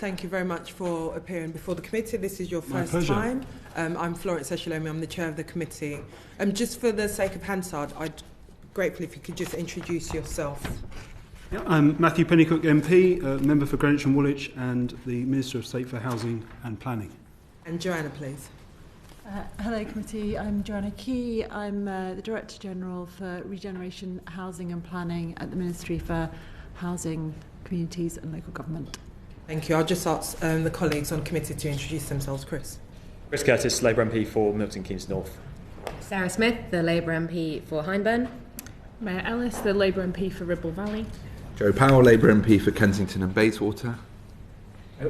Thank you very much for appearing before the committee. This is your first time. I'm Florence Eshilomi, I'm the chair of the committee. Just for the sake of Hansard, I'd be grateful if you could just introduce yourself. Yeah, I'm Matthew Pennycook MP, member for Greenwich and Woolwich and the Minister of State for Housing and Planning. And Joanna, please. Hello committee, I'm Joanna Key. I'm the Director General for Regeneration, Housing and Planning at the Ministry for Housing, Communities and Local Government. Thank you. I'll just ask the colleagues on committee to introduce themselves. Chris Curtis, Labour MP for Milton Keynes North. Sarah Smith, the Labour MP for Hyndburn. Mayor Ellis, the Labour MP for Ribble Valley. Joe Powell, Labour MP for Kensington and Bayswater.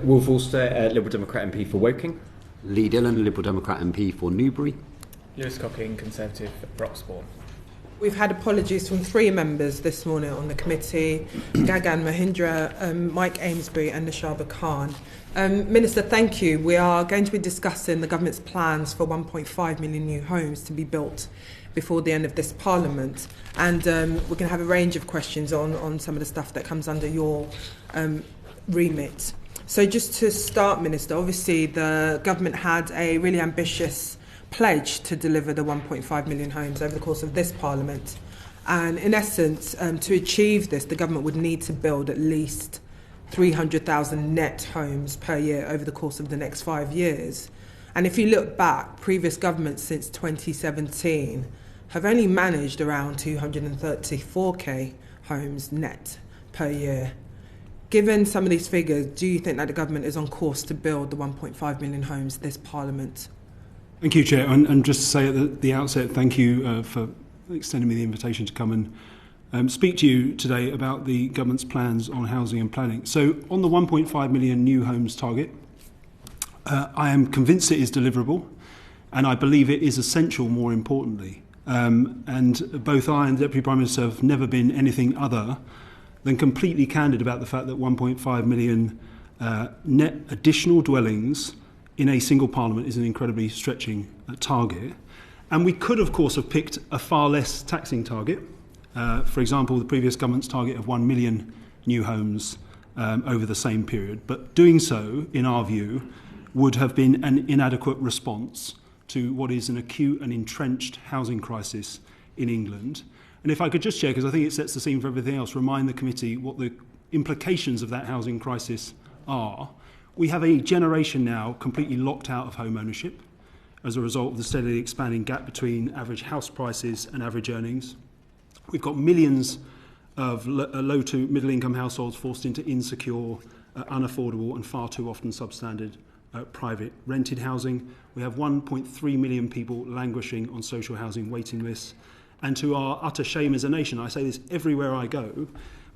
Wolf Alster, Liberal Democrat MP for Woking. Lee Dillon, Liberal Democrat MP for Newbury. Lewis Cocking, Conservative for Broxbourne. We've had apologies from 3 members this morning on the committee, Gagan Mahindra, Mike Amesbury and Nishaba Khan. Minister, thank you. We are going to be discussing the government's plans for 1.5 million new homes to be built before the end of this Parliament. And we're going to have a range of questions on some of the stuff that comes under your remit. So just to start, Minister, obviously the government had a really ambitious pledge to deliver the 1.5 million homes over the course of this Parliament. And in essence, to achieve this, the government would need to build at least 300,000 net homes per year over the course of the next 5 years. And if you look back, previous governments since 2017 have only managed around 234k homes net per year. Given some of these figures, do you think that the government is on course to build the 1.5 million homes this Parliament? Thank you, Chair. And just to say at the outset, thank you for extending me the invitation to come and speak to you today about the government's plans on housing and planning. So on the 1.5 million new homes target, I am convinced it is deliverable, and I believe it is essential, more importantly. And both I and the Deputy Prime Minister have never been anything other than completely candid about the fact that 1.5 million net additional dwellings in a single Parliament is an incredibly stretching target. And we could, of course, have picked a far less taxing target. For example, the previous government's target of 1 million new homes over the same period. But doing so, in our view, would have been an inadequate response to what is an acute and entrenched housing crisis in England. And if I could just, Chair, because I think it sets the scene for everything else, remind the committee what the implications of that housing crisis are. We have a generation now completely locked out of home ownership as a result of the steadily expanding gap between average house prices and average earnings. We've got millions of low to middle income households forced into insecure, unaffordable and far too often substandard private rented housing. We have 1.3 million people languishing on social housing waiting lists. And to our utter shame as a nation, I say this everywhere I go,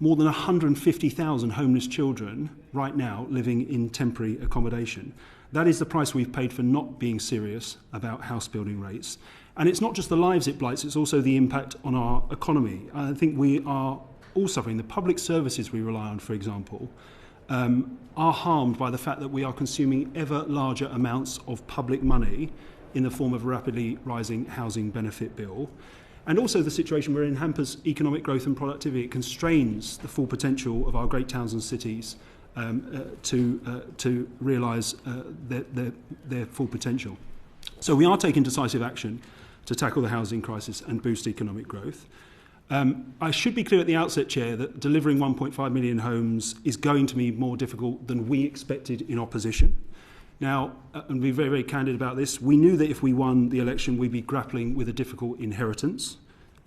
more than 150,000 homeless children right now living in temporary accommodation. That is the price we've paid for not being serious about house building rates. And it's not just the lives it blights, it's also the impact on our economy. I think we are all suffering. The public services we rely on, for example, are harmed by the fact that we are consuming ever larger amounts of public money in the form of a rapidly rising housing benefit bill. And also the situation we're in hampers economic growth and productivity. It constrains the full potential of our great towns and cities to realise their full potential. So we are taking decisive action to tackle the housing crisis and boost economic growth. I should be clear at the outset, Chair, that delivering 1.5 million homes is going to be more difficult than we expected in opposition. Now, and be very, very candid about this, we knew that if we won the election, we'd be grappling with a difficult inheritance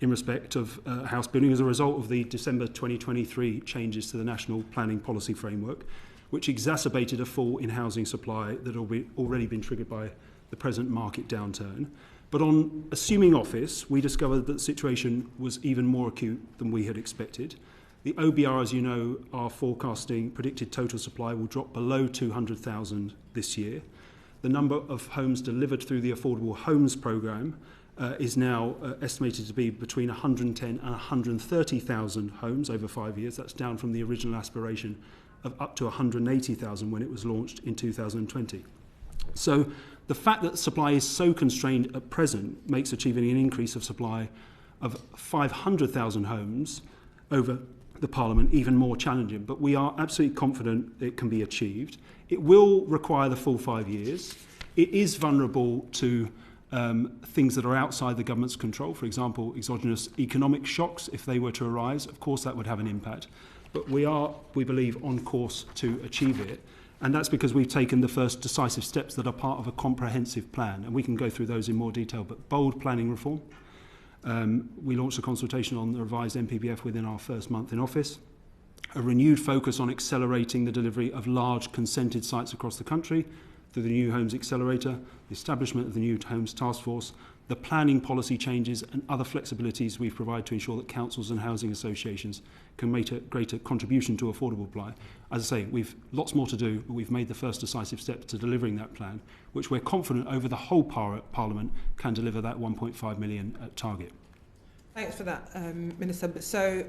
in respect of house building as a result of the December 2023 changes to the National Planning Policy Framework, which exacerbated a fall in housing supply that had already been triggered by the present market downturn. But on assuming office, we discovered that the situation was even more acute than we had expected. The OBR, as you know, are forecasting predicted total supply will drop below 200,000 this year. The number of homes delivered through the Affordable Homes Programme is now estimated to be between 110 and 130,000 homes over 5 years. That's down from the original aspiration of up to 180,000 when it was launched in 2020. So the fact that supply is so constrained at present makes achieving an increase of supply of 500,000 homes over the Parliament even more challenging, but we are absolutely confident it can be achieved. It will require the full 5 years. It is vulnerable to things that are outside the government's control, for example, exogenous economic shocks, if they were to arise. Of course, that would have an impact. But we are, we believe, on course to achieve it. And that's because we've taken the first decisive steps that are part of a comprehensive plan. And we can go through those in more detail, but bold planning reform. We launched a consultation on the revised NPPF within our first month in office. A renewed focus on accelerating the delivery of large consented sites across the country through the New Homes Accelerator, the establishment of the New Homes Task Force, the planning policy changes and other flexibilities we provide to ensure that councils and housing associations can make a greater contribution to affordable supply. As I say, we've lots more to do, but we've made the first decisive step to delivering that plan, which we're confident over the whole Parliament can deliver that 1.5 million target. Thanks for that, Minister. So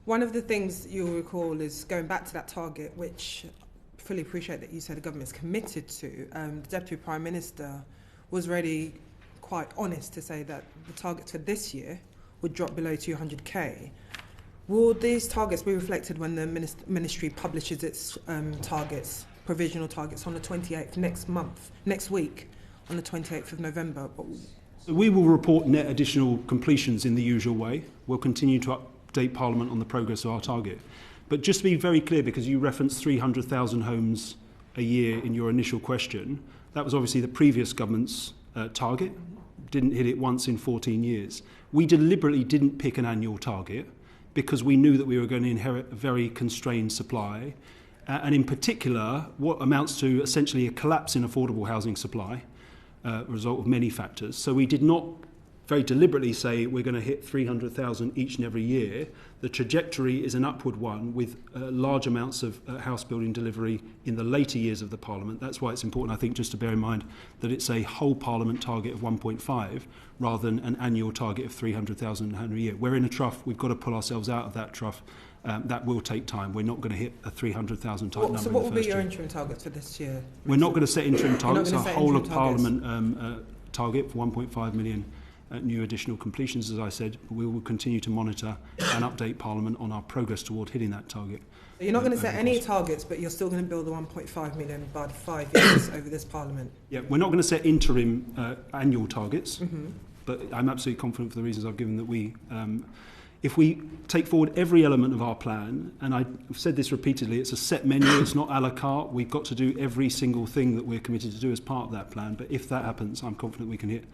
one of the things you'll recall is going back to that target, which I fully appreciate that you said the government is committed to. The Deputy Prime Minister was already quite honest to say that the targets for this year would drop below 200k. Will these targets be reflected when the Ministry publishes its targets, provisional targets, on the 28th next week, on the 28th of November? So we will report net additional completions in the usual way. We'll continue to update Parliament on the progress of our target. But just to be very clear, because you referenced 300,000 homes a year in your initial question, that was obviously the previous government's target. Didn't hit it once in 14 years. We deliberately didn't pick an annual target because we knew that we were going to inherit a very constrained supply, and in particular what amounts to essentially a collapse in affordable housing supply, a result of many factors. So we did not very deliberately say we're going to hit 300,000 each and every year. The trajectory is an upward one with large amounts of house building delivery in the later years of the Parliament. That's why it's important, I think, just to bear in mind that it's a whole Parliament target of 1.5 rather than an annual target of 300,000 a year. We're in a trough. We've got to pull ourselves out of that trough. That will take time. We're not going to hit a 300,000 type number. So what will be your interim targets for this year? We're not going to set interim targets. Our whole of Parliament target for 1.5 million new additional completions, as I said. We will continue to monitor and update Parliament on our progress toward hitting that target. So you're not going to set any targets, but you're still going to build the 1.5 million by the 5 years over this Parliament? Yeah, we're not going to set interim annual targets, but I'm absolutely confident for the reasons I've given that we, if we take forward every element of our plan, and I've said this repeatedly, it's a set menu, it's not a la carte. We've got to do every single thing that we're committed to do as part of that plan, but if that happens, I'm confident we can hit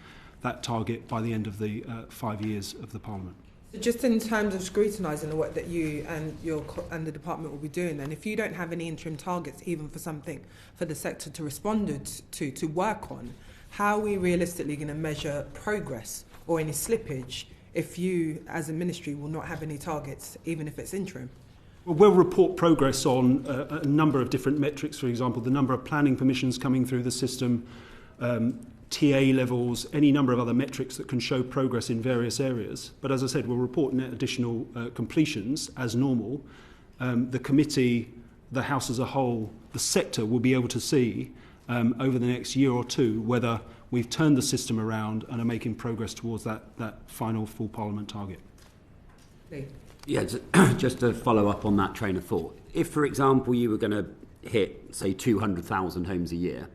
that target by the end of the 5 years of the Parliament. So just in terms of scrutinising the work that you and the department will be doing, then, if you don't have any interim targets, even for something for the sector to respond to work on, how are we realistically going to measure progress or any slippage if you, as a ministry, will not have any targets, even if it's interim? Well, we'll report progress on a number of different metrics, for example, the number of planning permissions coming through the system, TA levels, any number of other metrics that can show progress in various areas. But as I said, we'll report net additional completions as normal. The committee, the House as a whole, the sector will be able to see over the next year or two whether we've turned the system around and are making progress towards that final full Parliament target. Lee. Yeah, just to follow up on that train of thought. If, for example, you were going to hit, say, 200,000 homes a year,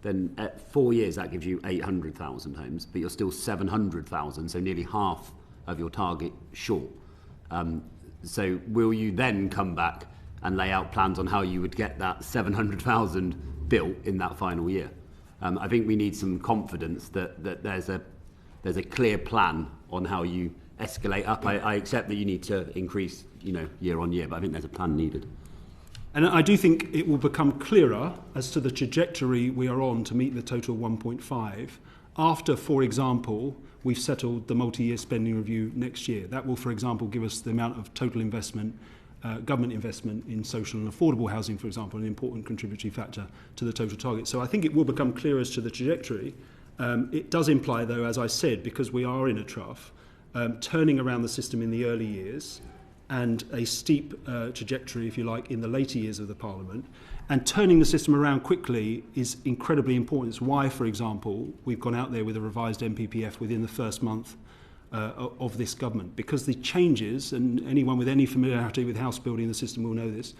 then at 4 years that gives you 800,000 homes, but you're still 700,000, so nearly half of your target short. So will you then come back and lay out plans on how you would get that 700,000 built in that final year? I think we need some confidence that there's a clear plan on how you escalate up. I accept that you need to increase, year on year, but I think there's a plan needed. And I do think it will become clearer as to the trajectory we are on to meet the total 1.5 after, for example, we've settled the multi-year spending review next year. That will, for example, give us the amount of total investment, government investment in social and affordable housing, for example, an important contributory factor to the total target. So I think it will become clearer as to the trajectory. It does imply, though, as I said, because we are in a trough, turning around the system in the early years and a steep trajectory, if you like, in the later years of the Parliament. And turning the system around quickly is incredibly important. It's why, for example, we've gone out there with a revised NPPF within the first month of this government, because the changes, and anyone with any familiarity with house building the system will know this,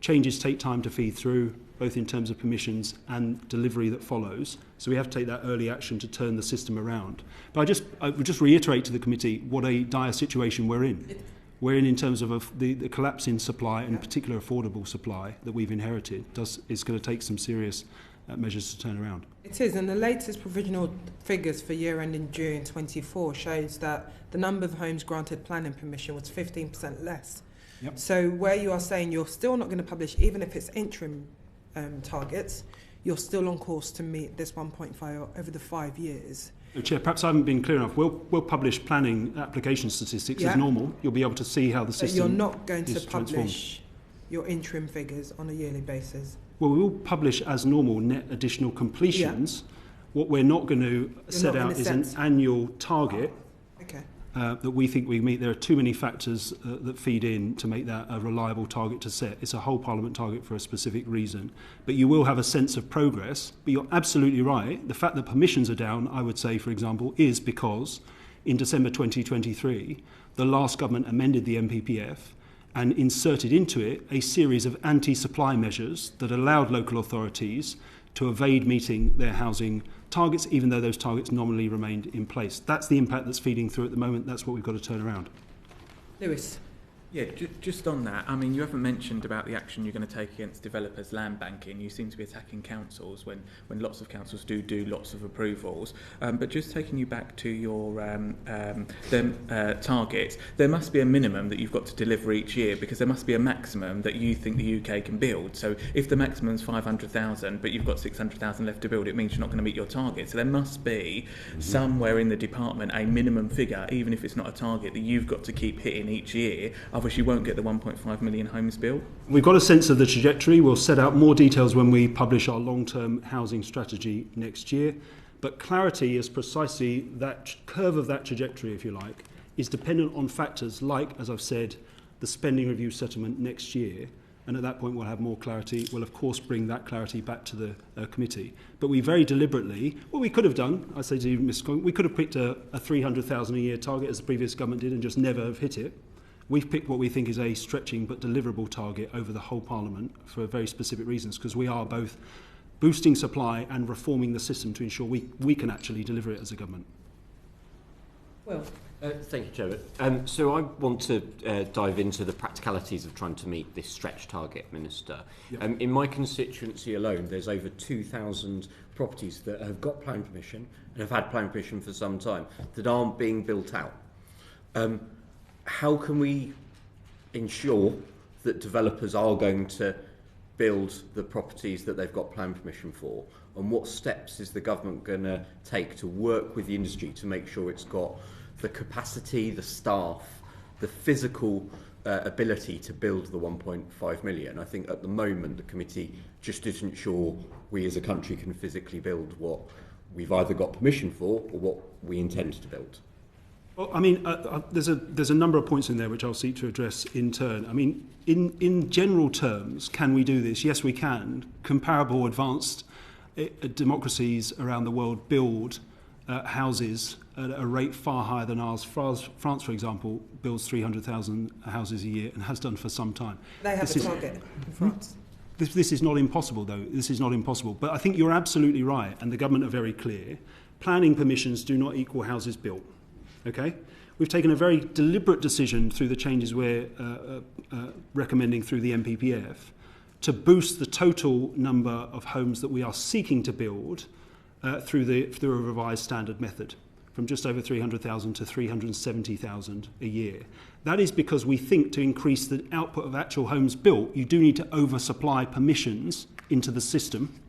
changes take time to feed through, both in terms of permissions and delivery that follows. So we have to take that early action to turn the system around. But I would just reiterate to the committee what a dire situation we're in. We're in terms of the collapse in supply, and in particular affordable supply that we've inherited, is going to take some serious measures to turn around. It is, and the latest provisional figures for year ending June 24 shows that the number of homes granted planning permission was 15% less. Yep. So where you are saying you're still not going to publish, even if it's interim targets, you're still on course to meet this 1.5 over the 5 years. Chair, perhaps I haven't been clear enough. We'll publish planning application statistics as normal. You'll be able to see how the system. But you're not going to transformed. publish your interim figures on a yearly basis. Well, we will publish as normal net additional completions. Yeah. What we're not going to set out is an annual target that we think we meet. There are too many factors that feed in to make that a reliable target to set. It's a whole Parliament target for a specific reason. But you will have a sense of progress. But you're absolutely right. The fact that permissions are down, I would say, for example, is because in December 2023, the last government amended the MPPF and inserted into it a series of anti-supply measures that allowed local authorities to evade meeting their housing targets, even though those targets nominally remained in place. That's the impact that's feeding through at the moment. That's what we've got to turn around. Lewis. Yeah, just on that, I mean, you haven't mentioned about the action you're going to take against developers' land banking. You seem to be attacking councils when lots of councils do lots of approvals. But just taking you back to your targets, there must be a minimum that you've got to deliver each year, because there must be a maximum that you think the UK can build. So if the maximum is 500,000, but you've got 600,000 left to build, it means you're not going to meet your target. So there must be somewhere in the department a minimum figure, even if it's not a target, that you've got to keep hitting each year. Otherwise, you won't get the 1.5 million homes built. We've got a sense of the trajectory. We'll set out more details when we publish our long-term housing strategy next year. But clarity is precisely that curve of that trajectory, if you like, is dependent on factors like, as I've said, the spending review settlement next year. And at that point, we'll have more clarity. We'll, of course, bring that clarity back to the committee. But we very deliberately, what we could have done, I say to you, Mr. Collins, we could have picked a 300,000 a year target, as the previous government did, and just never have hit it. We've picked what we think is a stretching but deliverable target over the whole Parliament for very specific reasons, because we are both boosting supply and reforming the system to ensure we can actually deliver it as a government. Well, thank you, Chairman. So I want to dive into the practicalities of trying to meet this stretch target, Minister. Yep. In my constituency alone, there's over 2,000 properties that have got planning permission and have had planning permission for some time that aren't being built out. How can we ensure that developers are going to build the properties that they've got planning permission for? And what steps is the government going to take to work with the industry to make sure it's got the capacity, the staff, the physical ability to build the 1.5 million? I think at the moment the committee just isn't sure we as a country can physically build what we've either got permission for or what we intend to build. Well, I mean, there's a number of points in there which I'll seek to address in turn. I mean, in general terms, can we do this? Yes, we can. Comparable advanced democracies around the world build houses at a rate far higher than ours. France, for example, builds 300,000 houses a year and has done for some time. They have a target in France. This is not impossible, though. This is not impossible. But I think you're absolutely right, and the government are very clear. Planning permissions do not equal houses built. Okay, we've taken a very deliberate decision through the changes we're recommending through the MPPF to boost the total number of homes that we are seeking to build through a revised standard method, from just over 300,000 to 370,000 a year. That is because we think to increase the output of actual homes built, you do need to oversupply permissions into the system.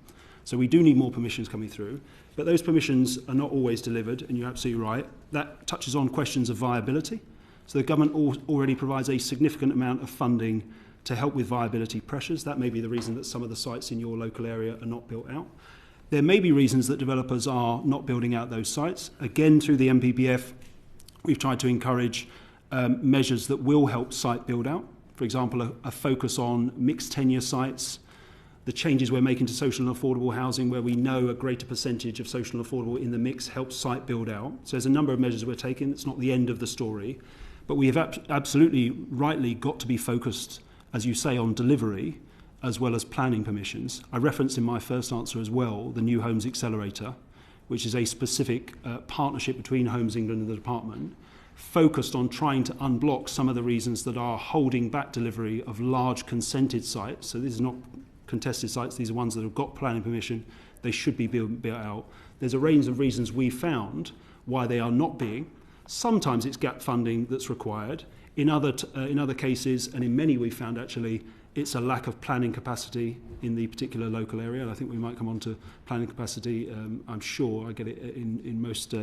So we do need more permissions coming through. But those permissions are not always delivered, and you're absolutely right. That touches on questions of viability. So the government already provides a significant amount of funding to help with viability pressures. That may be the reason that some of the sites in your local area are not built out. There may be reasons that developers are not building out those sites. Again, through the MPPF, we've tried to encourage measures that will help site build out. For example, a focus on mixed tenure sites, the changes we're making to social and affordable housing, where we know a greater percentage of social and affordable in the mix helps site build out. So there's a number of measures we're taking. It's not the end of the story. But we have absolutely rightly got to be focused, as you say, on delivery as well as planning permissions. I referenced in my first answer as well the New Homes Accelerator, which is a specific partnership between Homes England and the department, focused on trying to unblock some of the reasons that are holding back delivery of large consented sites. So this is not contested sites, these are ones that have got planning permission. They should be built out. There's a range of reasons we found why they are not being. Sometimes it's gap funding that's required. In other cases, and in many we found actually, it's a lack of planning capacity in the particular local area. And I think we might come on to planning capacity. I'm sure I get it in most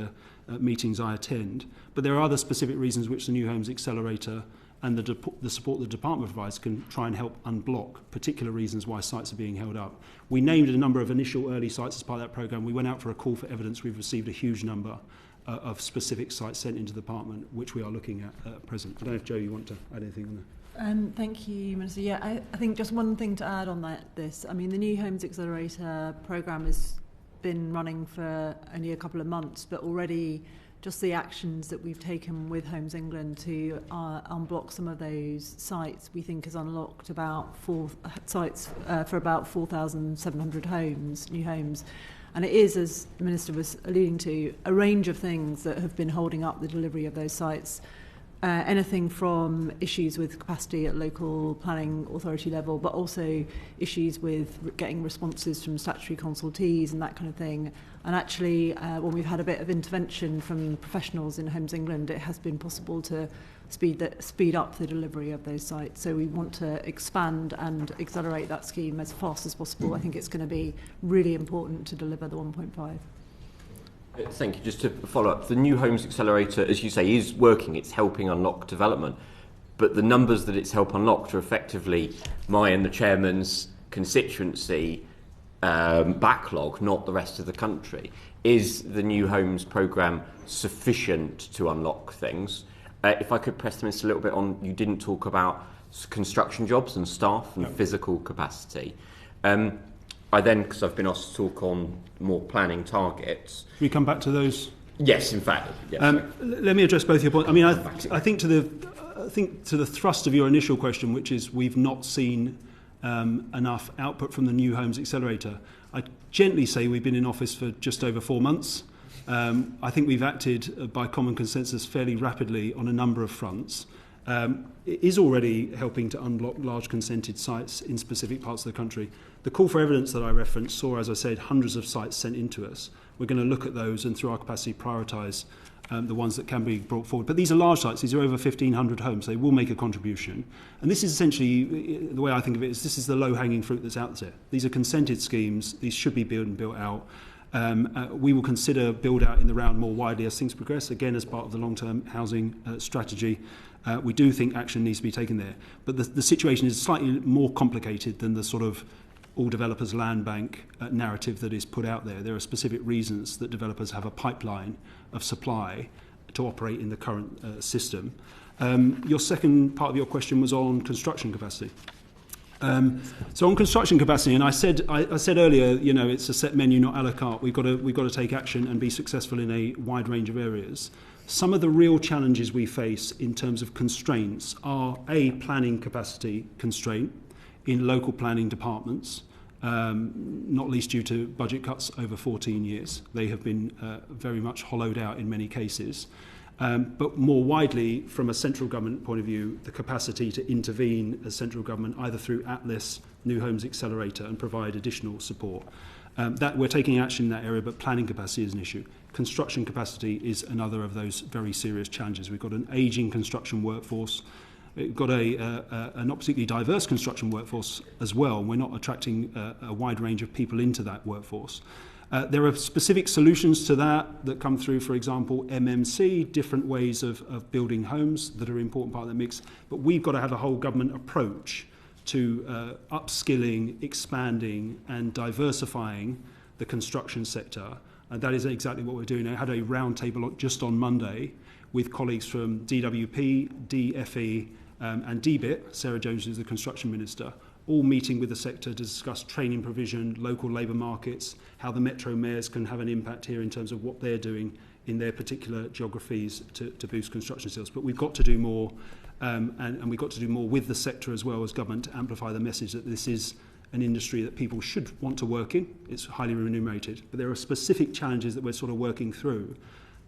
meetings I attend. But there are other specific reasons which the New Homes Accelerator and the support the department provides can try and help unblock particular reasons why sites are being held up. We named a number of initial early sites as part of that programme. We went out for a call for evidence. We've received a huge number of specific sites sent into the department, which we are looking at present. I don't know if, Joe, you want to add anything on that? Thank you, Minister. Yeah, I think just one thing to add on this. I mean, the New Homes Accelerator programme has been running for only a couple of months, but already just the actions that we've taken with Homes England to unblock some of those sites, we think has unlocked about 4 sites for about 4,700 homes, new homes. And it is, as the Minister was alluding to, a range of things that have been holding up the delivery of those sites. Anything from issues with capacity at local planning authority level, but also issues with getting responses from statutory consultees and that kind of thing. And actually, when we've had a bit of intervention from professionals in Homes England, it has been possible to speed up the delivery of those sites. So we want to expand and accelerate that scheme as fast as possible. I think it's going to be really important to deliver the 1.5. Thank you. Just to follow up, the New Homes Accelerator, as you say, is working. It's helping unlock development. But the numbers that it's helped unlock are effectively my and the chairman's constituency backlog, not the rest of the country. Is the New Homes programme sufficient to unlock things? If I could press the Minister a little bit on, you didn't talk about construction jobs and staff and physical capacity. I then, because I've been asked to talk on more planning targets. Can we come back to those? Yes, in fact. Yes, let me address both your points. I mean, I think to the thrust of your initial question, which is we've not seen enough output from the New Homes Accelerator. I'd gently say we've been in office for just over 4 months. I think we've acted by common consensus fairly rapidly on a number of fronts. It is already helping to unblock large consented sites in specific parts of the country. The call for evidence that I referenced saw, as I said, hundreds of sites sent into us. We're going to look at those and through our capacity prioritise the ones that can be brought forward. But these are large sites. These are over 1,500 homes. They will make a contribution. And this is essentially, the way I think of it is, this is the low-hanging fruit that's out there. These are consented schemes. These should be built out. We will consider build out in the round more widely as things progress, again as part of the long-term housing strategy. We do think action needs to be taken there. But the situation is slightly more complicated than the sort of all developers land bank narrative that is put out there. There are specific reasons that developers have a pipeline of supply to operate in the current system. Your second part of your question was on construction capacity. So on construction capacity, and I said earlier, you know, it's a set menu, not a la carte. We've got to take action and be successful in a wide range of areas. Some of the real challenges we face in terms of constraints are a planning capacity constraint in local planning departments, not least due to budget cuts over 14 years. They have been very much hollowed out in many cases. But more widely, from a central government point of view, the capacity to intervene as central government, either through Atlas, New Homes Accelerator, and provide additional support. That we're taking action in that area, but planning capacity is an issue. Construction capacity is another of those very serious challenges. We've got an ageing construction workforce. We've got a not particularly diverse construction workforce as well. We're not attracting a wide range of people into that workforce. There are specific solutions to that come through, for example, MMC, different ways of building homes that are an important part of the mix. But we've got to have a whole government approach to upskilling, expanding and diversifying the construction sector. And that is exactly what we're doing. I had a roundtable just on Monday with colleagues from DWP, DFE and DBIT, Sarah Jones, who's the construction minister, all meeting with the sector to discuss training provision, local labour markets, how the metro mayors can have an impact here in terms of what they're doing in their particular geographies to boost construction sales. But we've got to do more, and we've got to do more with the sector as well as government to amplify the message that this is an industry that people should want to work in. It's highly remunerated, but there are specific challenges that we're sort of working through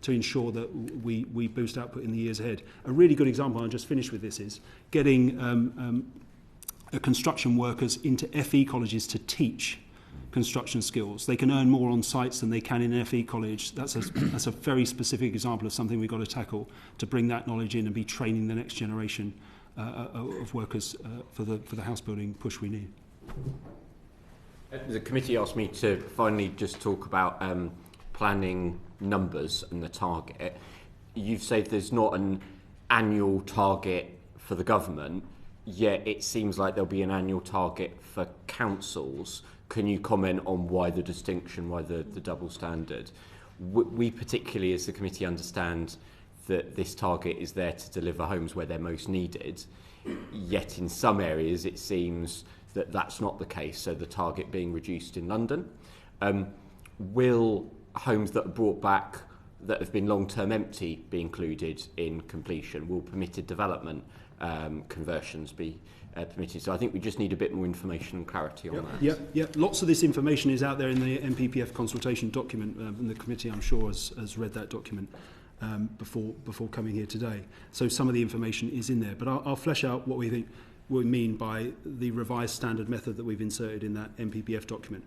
to ensure that we boost output in the years ahead. A really good example, I'll just finish with this, is getting construction workers into FE colleges to teach construction skills. They can earn more on sites than they can in an FE college. That's a very specific example of something we've got to tackle to bring that knowledge in and be training the next generation of workers for the house building push we need. The committee asked me to finally just talk about planning numbers and the target. You've said there's not an annual target for the government, yet it seems like there'll be an annual target for councils. Can you comment on why the distinction, why the double standard? We particularly as the committee understand that this target is there to deliver homes where they're most needed, yet in some areas it seems that that's not the case, so the target being reduced in London. Will homes that are brought back that have been long-term empty be included in completion? Will permitted development conversions be permitted? So I think we just need a bit more information and clarity on that. Yeah. Lots of this information is out there in the MPPF consultation document, and the committee, I'm sure, has read that document before coming here today. So some of the information is in there, but I'll flesh out what we mean by the revised standard method that we've inserted in that MPPF document.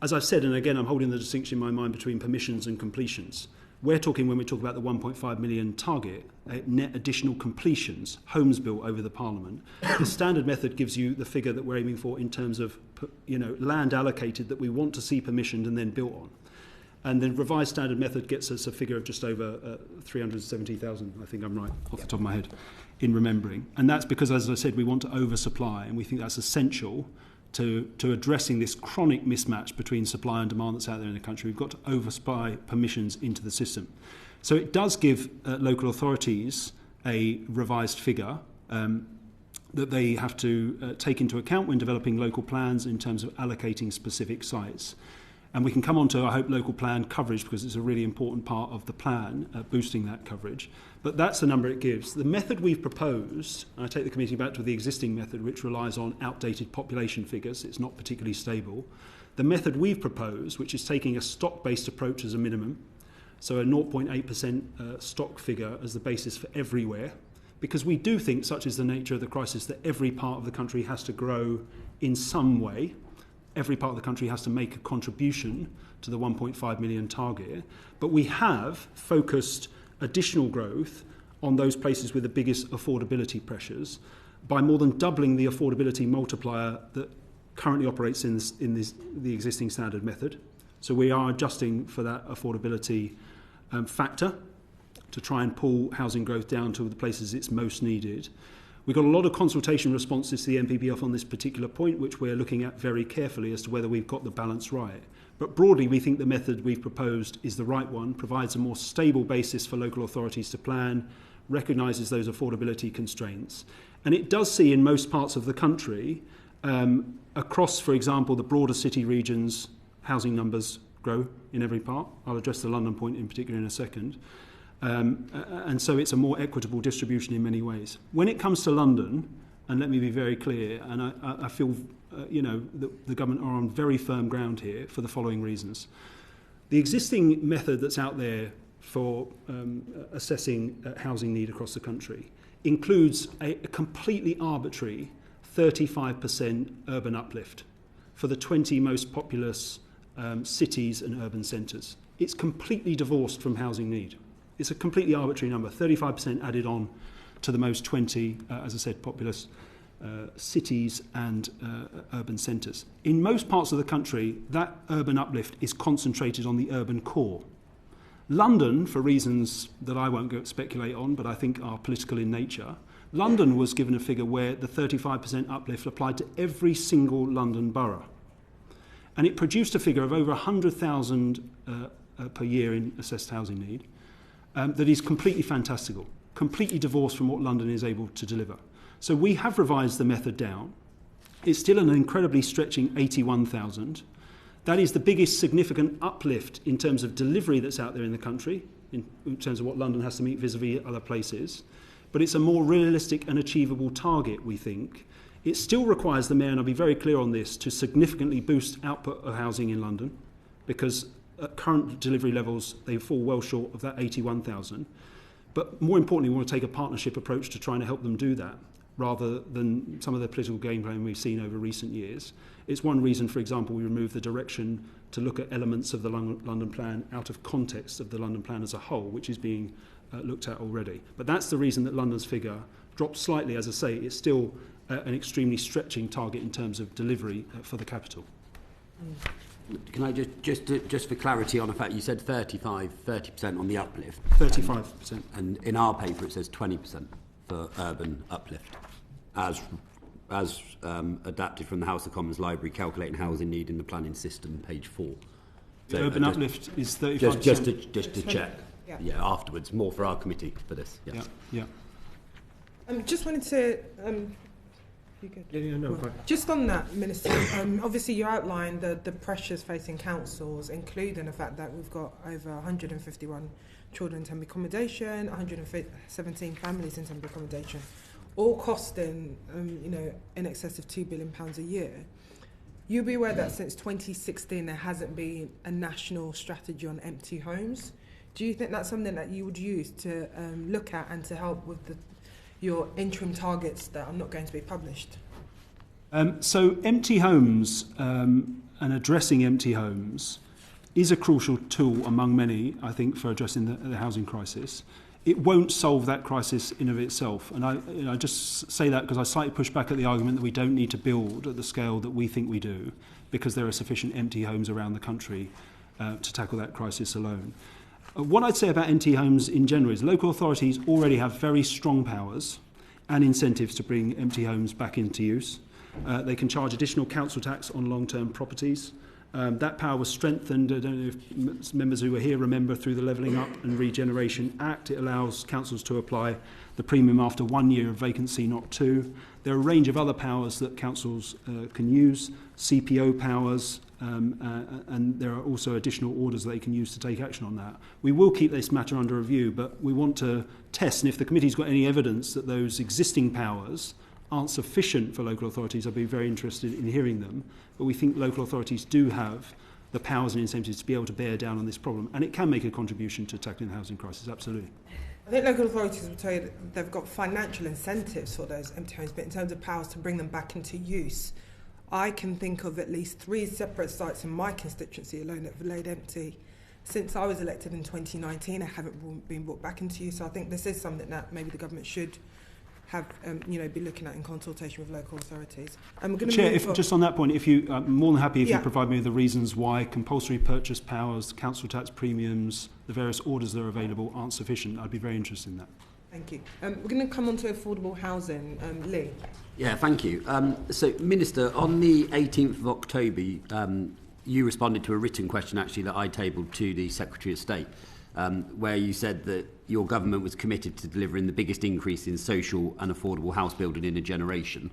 As I've said, and again, I'm holding the distinction in my mind between permissions and completions. We're talking, when we talk about the 1.5 million target, net additional completions, homes built over the Parliament. The standard method gives you the figure that we're aiming for in terms of, land allocated that we want to see permissioned and then built on. And the revised standard method gets us a figure of just over 370,000, I think I'm right, off the top of my head, in remembering. And that's because, as I said, we want to oversupply, and we think that's essential to addressing this chronic mismatch between supply and demand that's out there in the country. We've got to oversupply permissions into the system. So it does give local authorities a revised figure that they have to take into account when developing local plans in terms of allocating specific sites. And we can come on to, I hope, local plan coverage, because it's a really important part of the plan, boosting that coverage. But that's the number it gives. The method we've proposed, and I take the committee back to the existing method, which relies on outdated population figures. It's not particularly stable. The method we've proposed, which is taking a stock-based approach as a minimum, so a 0.8% stock figure as the basis for everywhere, because we do think, such is the nature of the crisis, that every part of the country has to grow in some way. Every part of the country has to make a contribution to the 1.5 million target. But we have focused additional growth on those places with the biggest affordability pressures by more than doubling the affordability multiplier that currently operates in the existing standard method. So we are adjusting for that affordability factor to try and pull housing growth down to the places it's most needed. We've got a lot of consultation responses to the MPPF on this particular point, which we're looking at very carefully as to whether we've got the balance right. But broadly, we think the method we've proposed is the right one, provides a more stable basis for local authorities to plan, recognises those affordability constraints. And it does see in most parts of the country, across, for example, the broader city regions, housing numbers grow in every part. I'll address the London point in particular in a second. And so it's a more equitable distribution in many ways. When it comes to London, and let me be very clear, and I feel the government are on very firm ground here for the following reasons. The existing method that's out there for assessing housing need across the country includes a completely arbitrary 35% urban uplift for the 20 most populous cities and urban centres. It's completely divorced from housing need. It's a completely arbitrary number, 35% added on to the most 20, as I said, populous cities and urban centres. In most parts of the country, that urban uplift is concentrated on the urban core. London, for reasons that I won't go speculate on, but I think are political in nature, London was given a figure where the 35% uplift applied to every single London borough. And it produced a figure of over 100,000 per year in assessed housing need. That is completely fantastical, completely divorced from what London is able to deliver. So we have revised the method down it's still an incredibly stretching 81,000. That is the biggest significant uplift in terms of delivery that's out there in the country, in terms of what London has to meet vis-a-vis other places. But it's a more realistic and achievable target, we think. It still requires the Mayor, and I'll be very clear on this, to significantly boost output of housing in London, because at current delivery levels, they fall well short of that 81,000. But more importantly, we want to take a partnership approach to trying to help them do that, rather than some of the political game playing we've seen over recent years. It's one reason, for example, we removed the direction to look at elements of the London Plan out of context of the London Plan as a whole, which is being looked at already. But that's the reason that London's figure dropped slightly. As I say, it's still an extremely stretching target in terms of delivery for the capital. Can I just for clarity on the fact you said 30% on the uplift? 35%. And in our paper it says 20% for urban uplift, as adapted from the House of Commons Library, calculating housing need in the planning system, page 4. The urban uplift is 35%. Just to check. Yeah, afterwards, more for our committee for this. Yes. Yeah. Just wanted to. You good? Just on that, Minister, obviously you outlined the pressures facing councils, including the fact that we've got over 151 children in temporary accommodation, 117 families in temporary accommodation, all costing, in excess of £2 billion a year. You'll be aware that since 2016 there hasn't been a national strategy on empty homes. Do you think that's something that you would use to look at and to help with your interim targets that are not going to be published? So empty homes and addressing empty homes is a crucial tool among many, I think, for addressing the housing crisis. It won't solve that crisis in of itself. And I just say that because I slightly push back at the argument that we don't need to build at the scale that we think we do, because there are sufficient empty homes around the country to tackle that crisis alone. What I'd say about empty homes in general is local authorities already have very strong powers and incentives to bring empty homes back into use. They can charge additional council tax on long-term properties. That power was strengthened, I don't know if members who were here remember, through the Levelling Up and Regeneration Act. It allows councils to apply the premium after 1 year of vacancy, not 2. There are a range of other powers that councils can use, CPO powers, and there are also additional orders they can use to take action on that. We will keep this matter under review, but we want to test, and if the committee's got any evidence that those existing powers aren't sufficient for local authorities, I'd be very interested in hearing them. But we think local authorities do have the powers and incentives to be able to bear down on this problem, and it can make a contribution to tackling the housing crisis, absolutely. I think local authorities will tell you that they've got financial incentives for those empty homes, but in terms of powers to bring them back into use, I can think of at least 3 separate sites in my constituency alone that have laid empty. Since I was elected in 2019, I haven't been brought back into use. So I think this is something that maybe the government should have, be looking at in consultation with local authorities. And we're going to Chair, just on that point, I'm more than happy if you provide me with the reasons why compulsory purchase powers, council tax premiums, the various orders that are available aren't sufficient. I'd be very interested in that. Thank you. We're going to come on to affordable housing. Lee. Yeah, thank you. So, Minister, on the 18th of October, you responded to a written question, actually, that I tabled to the Secretary of State, where you said that your government was committed to delivering the biggest increase in social and affordable house building in a generation.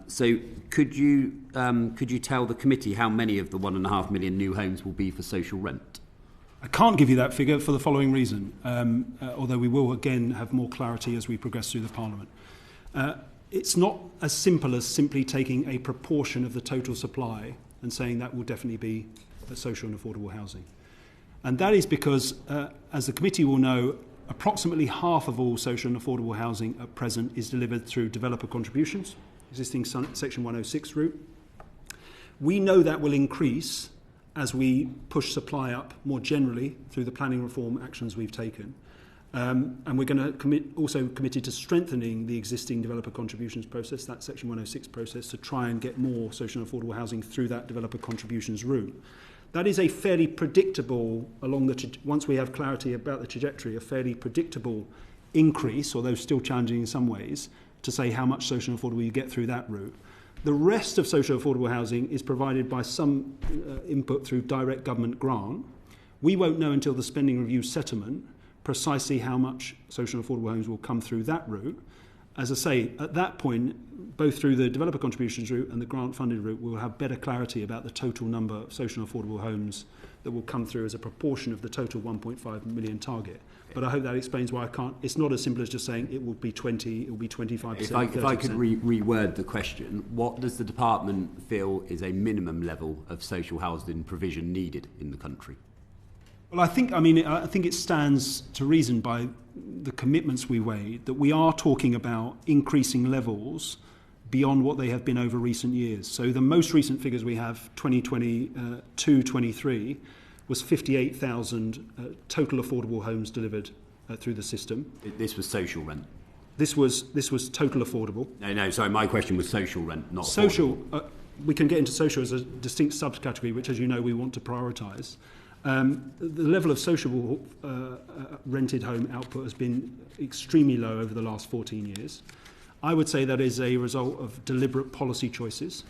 So could you tell the committee how many of the 1.5 million new homes will be for social rent? I can't give you that figure for the following reason, although we will again have more clarity as we progress through the Parliament. It's not as simple as simply taking a proportion of the total supply and saying that will definitely be for social and affordable housing. And that is because, as the committee will know, approximately half of all social and affordable housing at present is delivered through developer contributions, existing Section 106 route. We know that will increase as we push supply up more generally through the planning reform actions we've taken. And we're going to also committed to strengthening the existing developer contributions process, that Section 106 process, to try and get more social and affordable housing through that developer contributions route. That is a fairly predictable, once we have clarity about the trajectory, a fairly predictable increase, although still challenging in some ways, to say how much social and affordable you get through that route. The rest of social affordable housing is provided by some input through direct government grant. We won't know until the spending review settlement precisely how much social and affordable homes will come through that route. as I say, at that point, both through the developer contributions route and the grant funded route, we will have better clarity about the total number of social and affordable homes that will come through as a proportion of the total 1.5 million target. But I hope that explains why I can't. It's not as simple as just saying it will be 20, it will be 25%. If I could reword the question, what does the department feel is a minimum level of social housing provision needed in the country? Well, I think it stands to reason by the commitments we made that we are talking about increasing levels beyond what they have been over recent years. So the most recent figures we have, 2022-23, was 58,000 total affordable homes delivered through the system. This was social rent. This was total affordable. No, sorry, my question was social rent, not social. We can get into social as a distinct subcategory, which, as you know, we want to prioritise. The level of social rented home output has been extremely low over the last 14 years. I would say that is a result of deliberate policy choices.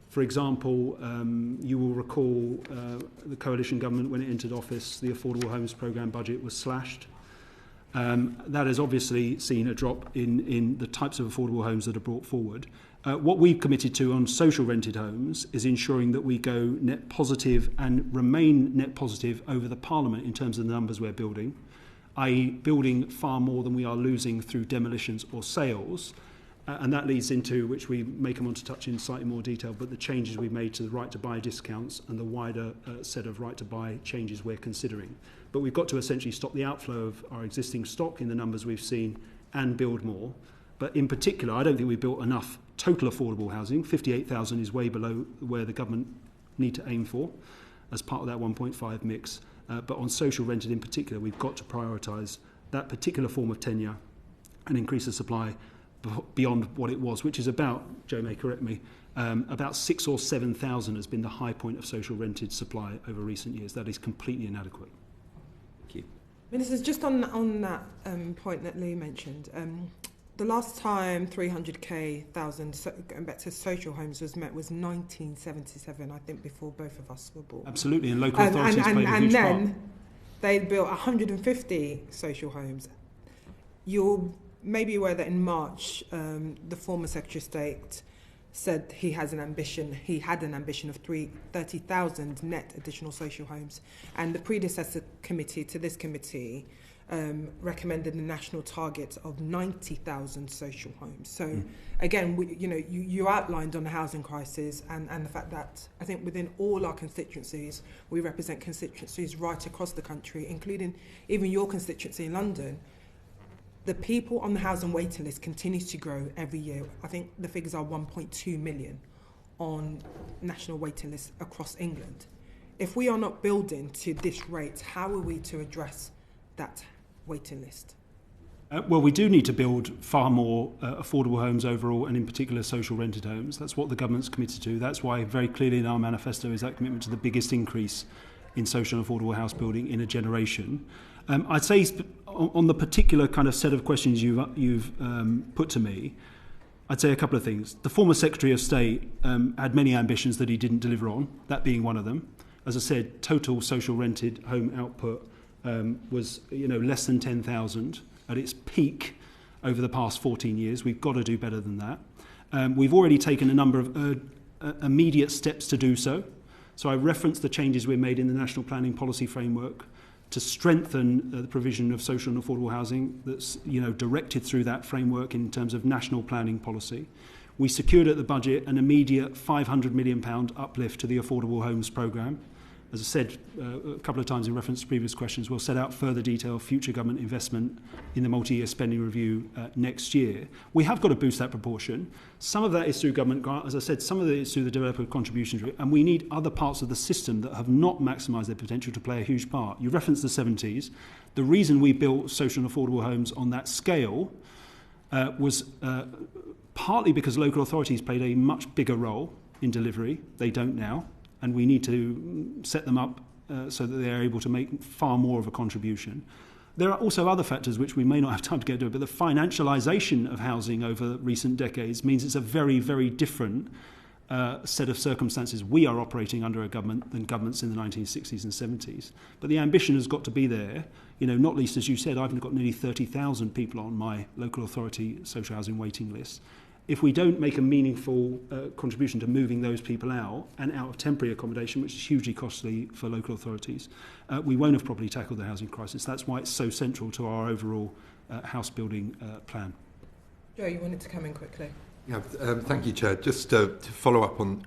For example, you will recall the coalition government, when it entered office, the Affordable Homes Programme budget was slashed. That has obviously seen a drop in the types of affordable homes that are brought forward. What we've committed to on social rented homes is ensuring that we go net positive and remain net positive over the Parliament in terms of the numbers we're building, i.e. building far more than we are losing through demolitions or sales. And that leads into, which we may come on to touch in slightly more detail, but the changes we've made to the right to buy discounts and the wider set of right to buy changes we're considering. But we've got to essentially stop the outflow of our existing stock in the numbers we've seen and build more. But in particular, I don't think we've built enough total affordable housing. 58,000 is way below where the government need to aim for as part of that 1.5 mix. But on social rented in particular, we've got to prioritise that particular form of tenure and increase the supply beyond what it was, which is about, Joe may correct me, about 6,000 or 7,000 has been the high point of social rented supply over recent years. That is completely inadequate. Thank you. Ministers, just on that point that Lee mentioned, the last time 300,000 going back to social homes was met was 1977, I think, before both of us were born. Absolutely, and local authorities played a huge part. And then they built 150 social homes. You'll maybe aware that in March, the former Secretary of State said he had an ambition of 30,000 net additional social homes. And the predecessor committee to this committee recommended a national target of 90,000 social homes. So again, you outlined on the housing crisis and the fact that I think within all our constituencies, we represent constituencies right across the country, including even your constituency in London. The people on the housing waiting list continues to grow every year. I think the figures are 1.2 million on national waiting lists across England. If we are not building to this rate, how are we to address that waiting list? Well, we do need to build far more affordable homes overall, and in particular social rented homes. That's what the government's committed to. That's why very clearly in our manifesto is that commitment to the biggest increase in social and affordable house building in a generation. I'd say on the particular kind of set of questions you've put to me, I'd say a couple of things. The former Secretary of State had many ambitions that he didn't deliver on, that being one of them. As I said, total social rented home output was less than 10,000 at its peak over the past 14 years. We've got to do better than that. We've already taken a number of immediate steps to do so. So I referenced the changes we made in the National Planning Policy Framework to strengthen the provision of social and affordable housing that's directed through that framework in terms of national planning policy. We secured at the budget an immediate £500 million uplift to the Affordable Homes Programme. As I said a couple of times in reference to previous questions, we'll set out further detail of future government investment in the multi-year spending review next year. We have got to boost that proportion. Some of that is through government grant. As I said, some of it is through the developer contributions route, and we need other parts of the system that have not maximised their potential to play a huge part. You referenced the 70s. The reason we built social and affordable homes on that scale was partly because local authorities played a much bigger role in delivery. They don't now. And we need to set them up so that they're able to make far more of a contribution. There are also other factors which we may not have time to get to, but the financialisation of housing over recent decades means it's a very, very different set of circumstances we are operating under a government than governments in the 1960s and 70s. But the ambition has got to be there, not least, as you said, I've got nearly 30,000 people on my local authority social housing waiting list. If we don't make a meaningful contribution to moving those people out and out of temporary accommodation, which is hugely costly for local authorities, we won't have properly tackled the housing crisis. That's why it's so central to our overall house building plan. Joe, you wanted to come in quickly. Yeah, thank you, Chair. Just to follow up on,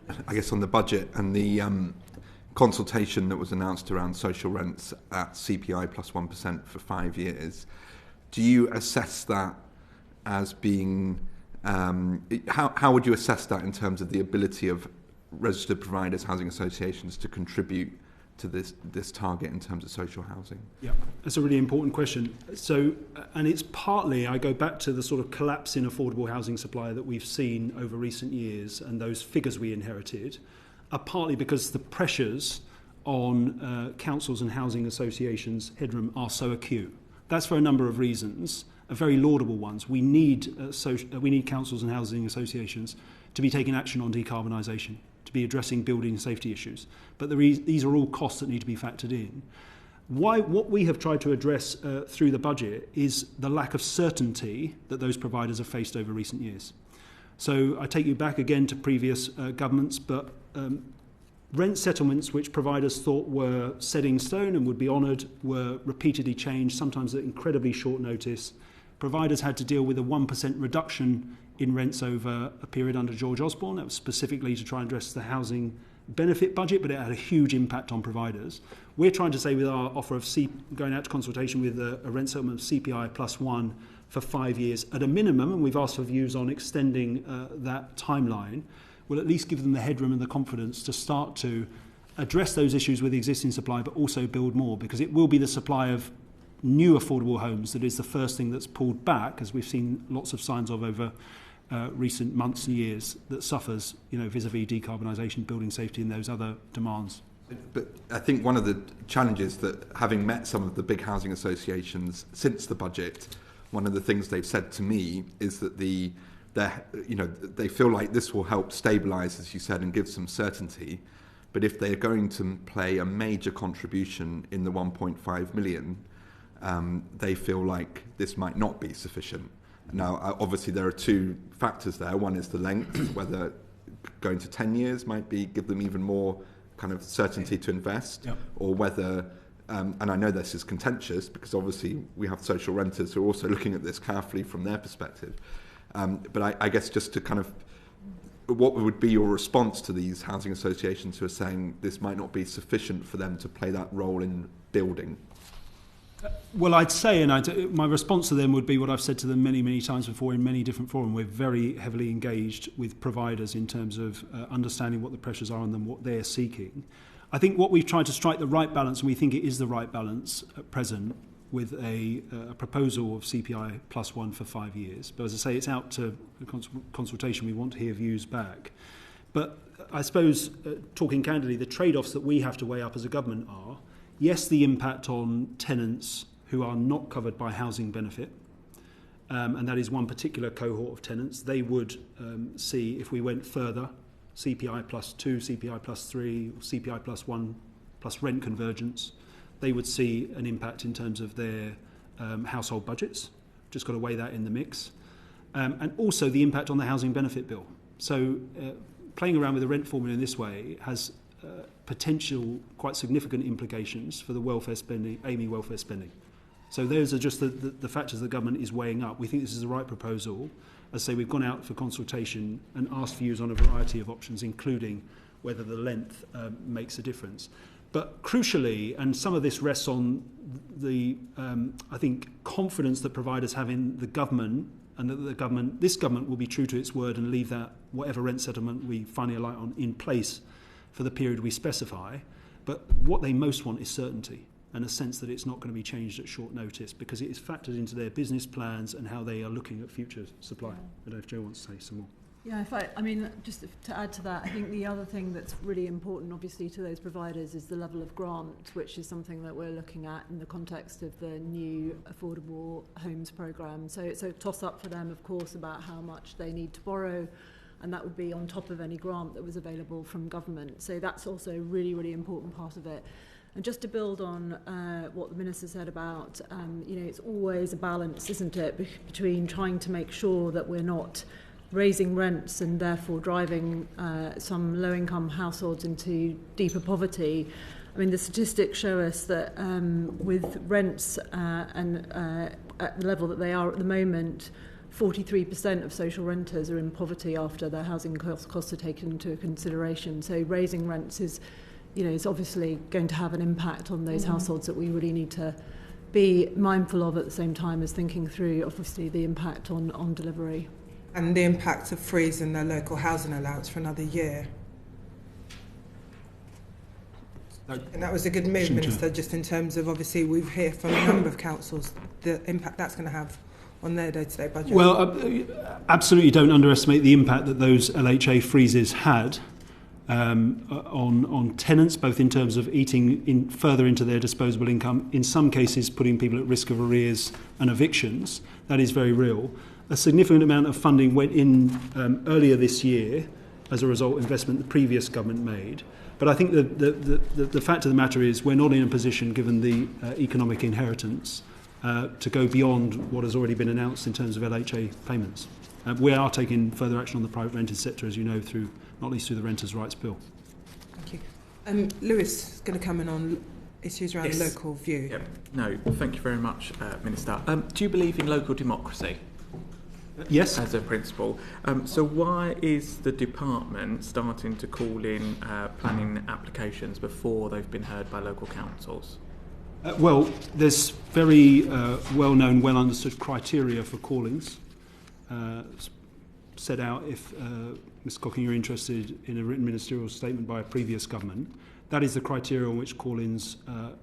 on the budget and the consultation that was announced around social rents at CPI plus 1% for 5 years. Do you assess that as being... how would you assess that in terms of the ability of registered providers, housing associations, to contribute to this target in terms of social housing? Yeah, that's a really important question. So, and it's partly, I go back to the sort of collapse in affordable housing supply that we've seen over recent years, and those figures we inherited are partly because the pressures on councils and housing associations' headroom are so acute. That's for a number of reasons, very laudable ones. We need councils and housing associations to be taking action on decarbonisation, to be addressing building safety issues. But these are all costs that need to be factored in. What we have tried to address through the budget is the lack of certainty that those providers have faced over recent years. So I take you back again to previous governments, but rent settlements which providers thought were set in stone and would be honoured were repeatedly changed, sometimes at incredibly short notice. Providers had to deal with a 1% reduction in rents over a period under George Osborne. That was specifically to try and address the housing benefit budget, but it had a huge impact on providers. We're trying to say with our offer of going out to consultation with a rent settlement of CPI plus 1 for 5 years at a minimum, and we've asked for views on extending that timeline, will at least give them the headroom and the confidence to start to address those issues with existing supply, but also build more, because it will be the supply of new affordable homes that is the first thing that's pulled back, as we've seen lots of signs of over recent months and years, that suffers, vis-a-vis decarbonisation, building safety and those other demands. But I think one of the challenges that, having met some of the big housing associations since the budget, one of the things they've said to me is that they feel like this will help stabilise, as you said, and give some certainty. But if they're going to play a major contribution in the 1.5 million, they feel like this might not be sufficient. Now, obviously, there are two factors there. One is the length, whether going to 10 years might give them even more kind of certainty to invest, yep. Or whether, and I know this is contentious because obviously we have social renters who are also looking at this carefully from their perspective. But I guess just to kind of, what would be your response to these housing associations who are saying this might not be sufficient for them to play that role in building? Well, I'd say, my response to them would be what I've said to them many, many times before in many different forums. We're very heavily engaged with providers in terms of understanding what the pressures are on them, what they're seeking. I think what we've tried to strike the right balance, and we think it is the right balance at present, with a proposal of CPI plus 1 for 5 years. But as I say, it's out to consultation. We want to hear views back. But I suppose, talking candidly, the trade-offs that we have to weigh up as a government are, yes, the impact on tenants who are not covered by housing benefit, and that is one particular cohort of tenants. They would see, if we went further, CPI plus 2, CPI plus 3, CPI plus 1, plus rent convergence, they would see an impact in terms of their household budgets. Just got to weigh that in the mix. And also the impact on the housing benefit bill. So playing around with the rent formula in this way has potential quite significant implications for the welfare spending, AMI welfare spending. So those are just the factors the government is weighing up. We think this is the right proposal. As I say, we've gone out for consultation and asked views on a variety of options, including whether the length makes a difference. But crucially, and some of this rests on the, I think, confidence that providers have in the government, and that this government will be true to its word and leave that whatever rent settlement we finally alight on in place for the period we specify. But what they most want is certainty and a sense that it's not going to be changed at short notice, because it is factored into their business plans and how they are looking at future supply. I don't know if Joe wants to say some more. Yeah, I mean, just to add to that, I think the other thing that's really important, obviously, to those providers is the level of grant, which is something that we're looking at in the context of the new Affordable Homes Programme. So it's a toss-up for them, of course, about how much they need to borrow. and that would be on top of any grant that was available from government. So that's also a really, really important part of it. And just to build on what the Minister said about, it's always a balance, isn't it, between trying to make sure that we're not raising rents and therefore driving some low-income households into deeper poverty. I mean, the statistics show us that with rents and at the level that they are at the moment, 43% of social renters are in poverty after their housing costs are taken into consideration. So raising rents is obviously going to have an impact on those households that we really need to be mindful of at the same time as thinking through, obviously, the impact on delivery. And the impact of freezing their local housing allowance for another year. And that was a good move, Minister, just in terms of, obviously, we've heard from a number of councils the impact that's going to have on their day-to-day budget. Well, absolutely don't underestimate the impact that those LHA freezes had on tenants, both in terms of eating further into their disposable income, in some cases putting people at risk of arrears and evictions. That is very real. A significant amount of funding went in earlier this year as a result of investment the previous government made. But I think the fact of the matter is we're not in a position, given the economic inheritance, to go beyond what has already been announced in terms of LHA payments. We are taking further action on the private rented sector, as you know, through not least through the Renters' Rights Bill. Thank you. Lewis is going to come in on issues around local view. Yep. No, thank you very much, Minister. Do you believe in local democracy? Yes. As a principle. So why is the department starting to call in planning applications before they've been heard by local councils? Well, there's very well-known, well-understood criteria for callings set out if, Ms Cocking, you're interested in a written ministerial statement by a previous government. That is the criteria on which call-ins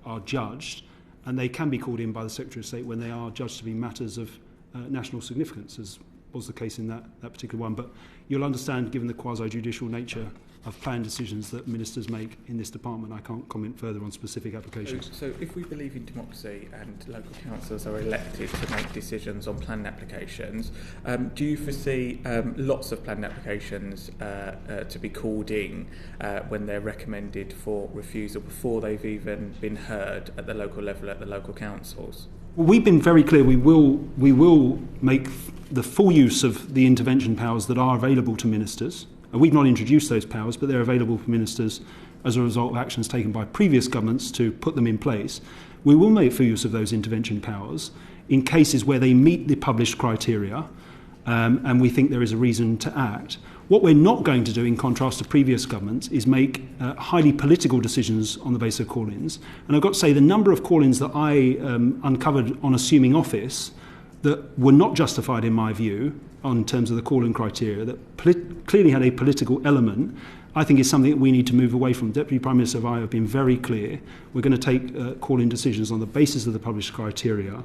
are judged, and they can be called in by the Secretary of State when they are judged to be matters of national significance, as was the case in that particular one. But you'll understand, given the quasi-judicial nature of plan decisions that ministers make in this department, I can't comment further on specific applications. So if we believe in democracy and local councils are elected to make decisions on planning applications, do you foresee lots of planning applications to be called in when they're recommended for refusal before they've even been heard at the local level at the local councils? Well, we've been very clear we will make the full use of the intervention powers that are available to ministers. We've not introduced those powers, but they're available for ministers as a result of actions taken by previous governments to put them in place. We will make full use of those intervention powers in cases where they meet the published criteria and we think there is a reason to act. What we're not going to do, in contrast to previous governments, is make highly political decisions on the basis of call-ins. And I've got to say, the number of call-ins that I uncovered on assuming office that were not justified, in my view, on terms of the call-in criteria, that clearly had a political element, I think is something that we need to move away from. Deputy Prime Minister and I have been very clear. We're going to take call-in decisions on the basis of the published criteria.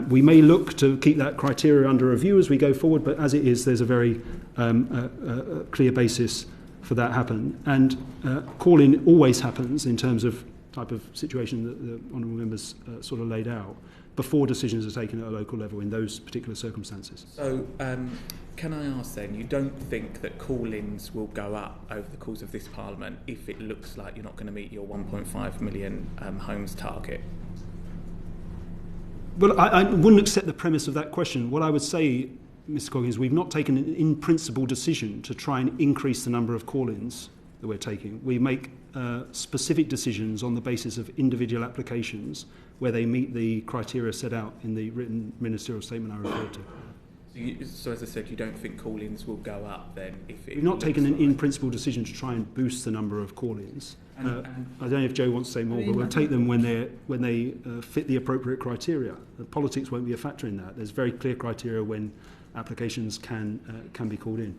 We may look to keep that criteria under review as we go forward, but as it is, there's a very clear basis for that happen. And call-in always happens in terms of type of situation that the honourable members sort of laid out, before decisions are taken at a local level in those particular circumstances. So, can I ask then, you don't think that call-ins will go up over the course of this Parliament if it looks like you're not going to meet your 1.5 million homes target? Well, I wouldn't accept the premise of that question. What I would say, Mr Coggins, is we've not taken an in-principle decision to try and increase the number of call-ins that we're taking. We make specific decisions on the basis of individual applications where they meet the criteria set out in the written ministerial statement I referred to. So as I said, you don't think call-ins will go up then? We've not taken an in-principle decision to try and boost the number of call-ins. I don't know if Joe wants to say more, but we'll take them when they fit the appropriate criteria. The politics won't be a factor in that. There's very clear criteria when applications can be called in.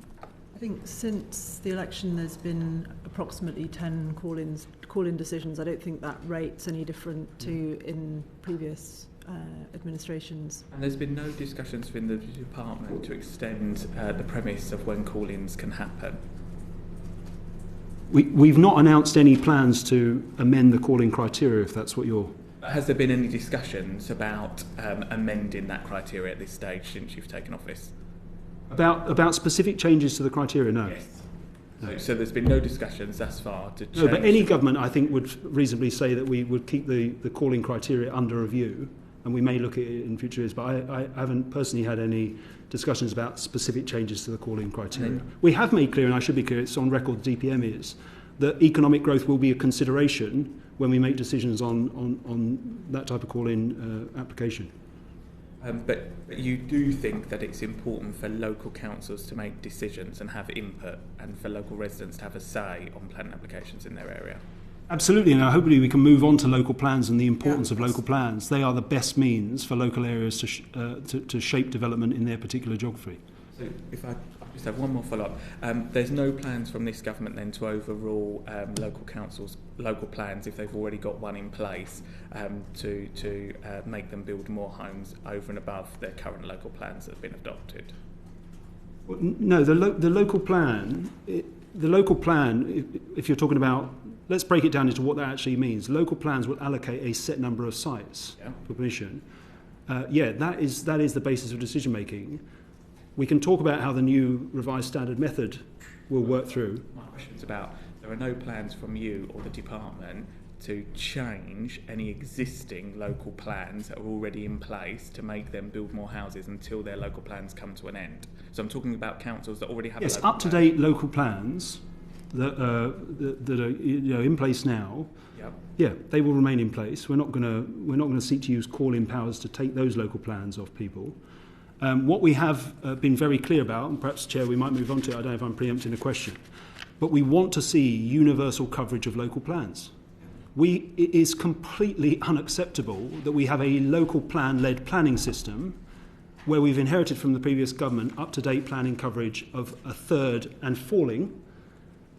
I think since the election there's been approximately 10 call-in decisions. I don't think that rate's any different to in previous administrations. And there's been no discussions within the department to extend the premise of when call-ins can happen? We've not announced any plans to amend the call-in criteria, if that's what you're... Has there been any discussions about amending that criteria at this stage since you've taken office? About specific changes to the criteria, no. Yes. So there's been no discussions thus far to change. No, but any government, I think, would reasonably say that we would keep the calling criteria under review, and we may look at it in future years, but I haven't personally had any discussions about specific changes to the calling criteria. We have made clear, and I should be clear, it's on record, DPM is, that economic growth will be a consideration when we make decisions on that type of call-in application. But you do think that it's important for local councils to make decisions and have input, and for local residents to have a say on planning applications in their area? Absolutely, and hopefully we can move on to local plans and the importance of local plans. They are the best means for local areas to shape development in their particular geography. So if I just have one more follow-up. There's no plans from this government then to overrule local councils' local plans if they've already got one in place to make them build more homes over and above their current local plans that have been adopted? Well, no, the local plan, if you're talking about, let's break it down into what that actually means. Local plans will allocate a set number of sites for permission. That is the basis of decision making. We can talk about how the new revised standard method will work through. My question's about, there are no plans from you or the department to change any existing local plans that are already in place to make them build more houses until their local plans come to an end. So I'm talking about councils that already have up-to-date local plans that are in place now. They will remain in place. We're not going to seek to use call-in powers to take those local plans off people. What we have been very clear about, and perhaps, Chair, we might move on to it, I don't know if I'm preempting a question, but we want to see universal coverage of local plans. It is completely unacceptable that we have a local plan-led planning system where we've inherited from the previous government up-to-date planning coverage of a third and falling.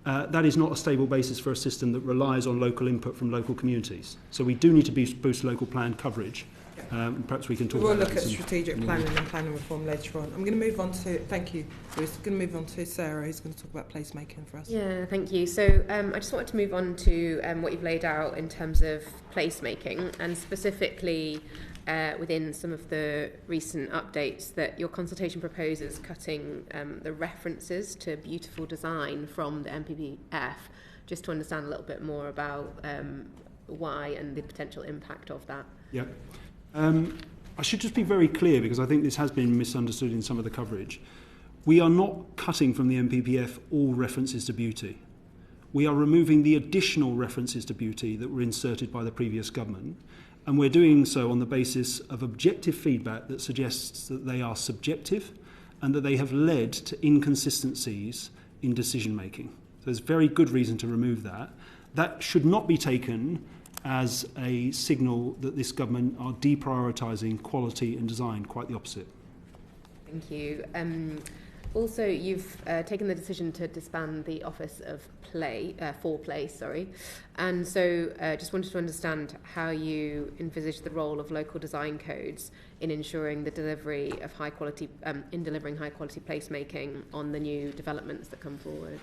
That is not a stable basis for a system that relies on local input from local communities. So we do need to boost local plan coverage. Perhaps we can talk about that. We'll look at strategic planning and planning reform later on. I'm going to move on to, thank you, Bruce. I'm going to move on to Sarah, who's going to talk about placemaking for us. Yeah, thank you. So I just wanted to move on to what you've laid out in terms of placemaking, and specifically within some of the recent updates that your consultation proposes cutting the references to beautiful design from the MPPF, just to understand a little bit more about why and the potential impact of that. Yeah. I should just be very clear, because I think this has been misunderstood in some of the coverage. We are not cutting from the MPPF all references to beauty. We are removing the additional references to beauty that were inserted by the previous government, and we're doing so on the basis of objective feedback that suggests that they are subjective and that they have led to inconsistencies in decision making. So there's very good reason to remove that. That should not be taken as a signal that this government are deprioritising quality and design, quite the opposite. Thank you. Also, you've taken the decision to disband the Office of For Place, and so just wanted to understand how you envisage the role of local design codes in ensuring the delivery of high quality, delivering high quality placemaking on the new developments that come forward.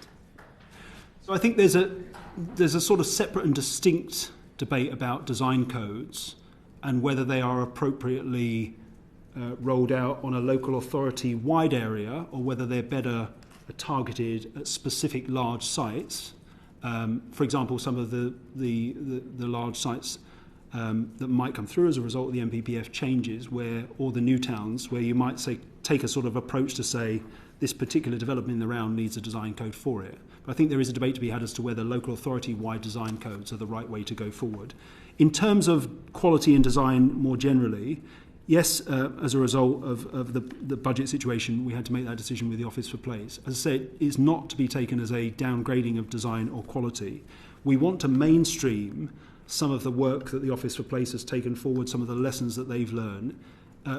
So I think there's a sort of separate and distinct debate about design codes and whether they are appropriately rolled out on a local authority wide area, or whether they're better targeted at specific large sites. For example, some of the large sites that might come through as a result of the MPPF changes, or the new towns, where you might say take a sort of approach to say this particular development in the round needs a design code for it. But I think there is a debate to be had as to whether local authority-wide design codes are the right way to go forward. In terms of quality and design more generally, yes, as a result of the budget situation, we had to make that decision with the Office for Place. As I said, it's not to be taken as a downgrading of design or quality. We want to mainstream some of the work that the Office for Place has taken forward, some of the lessons that they've learned,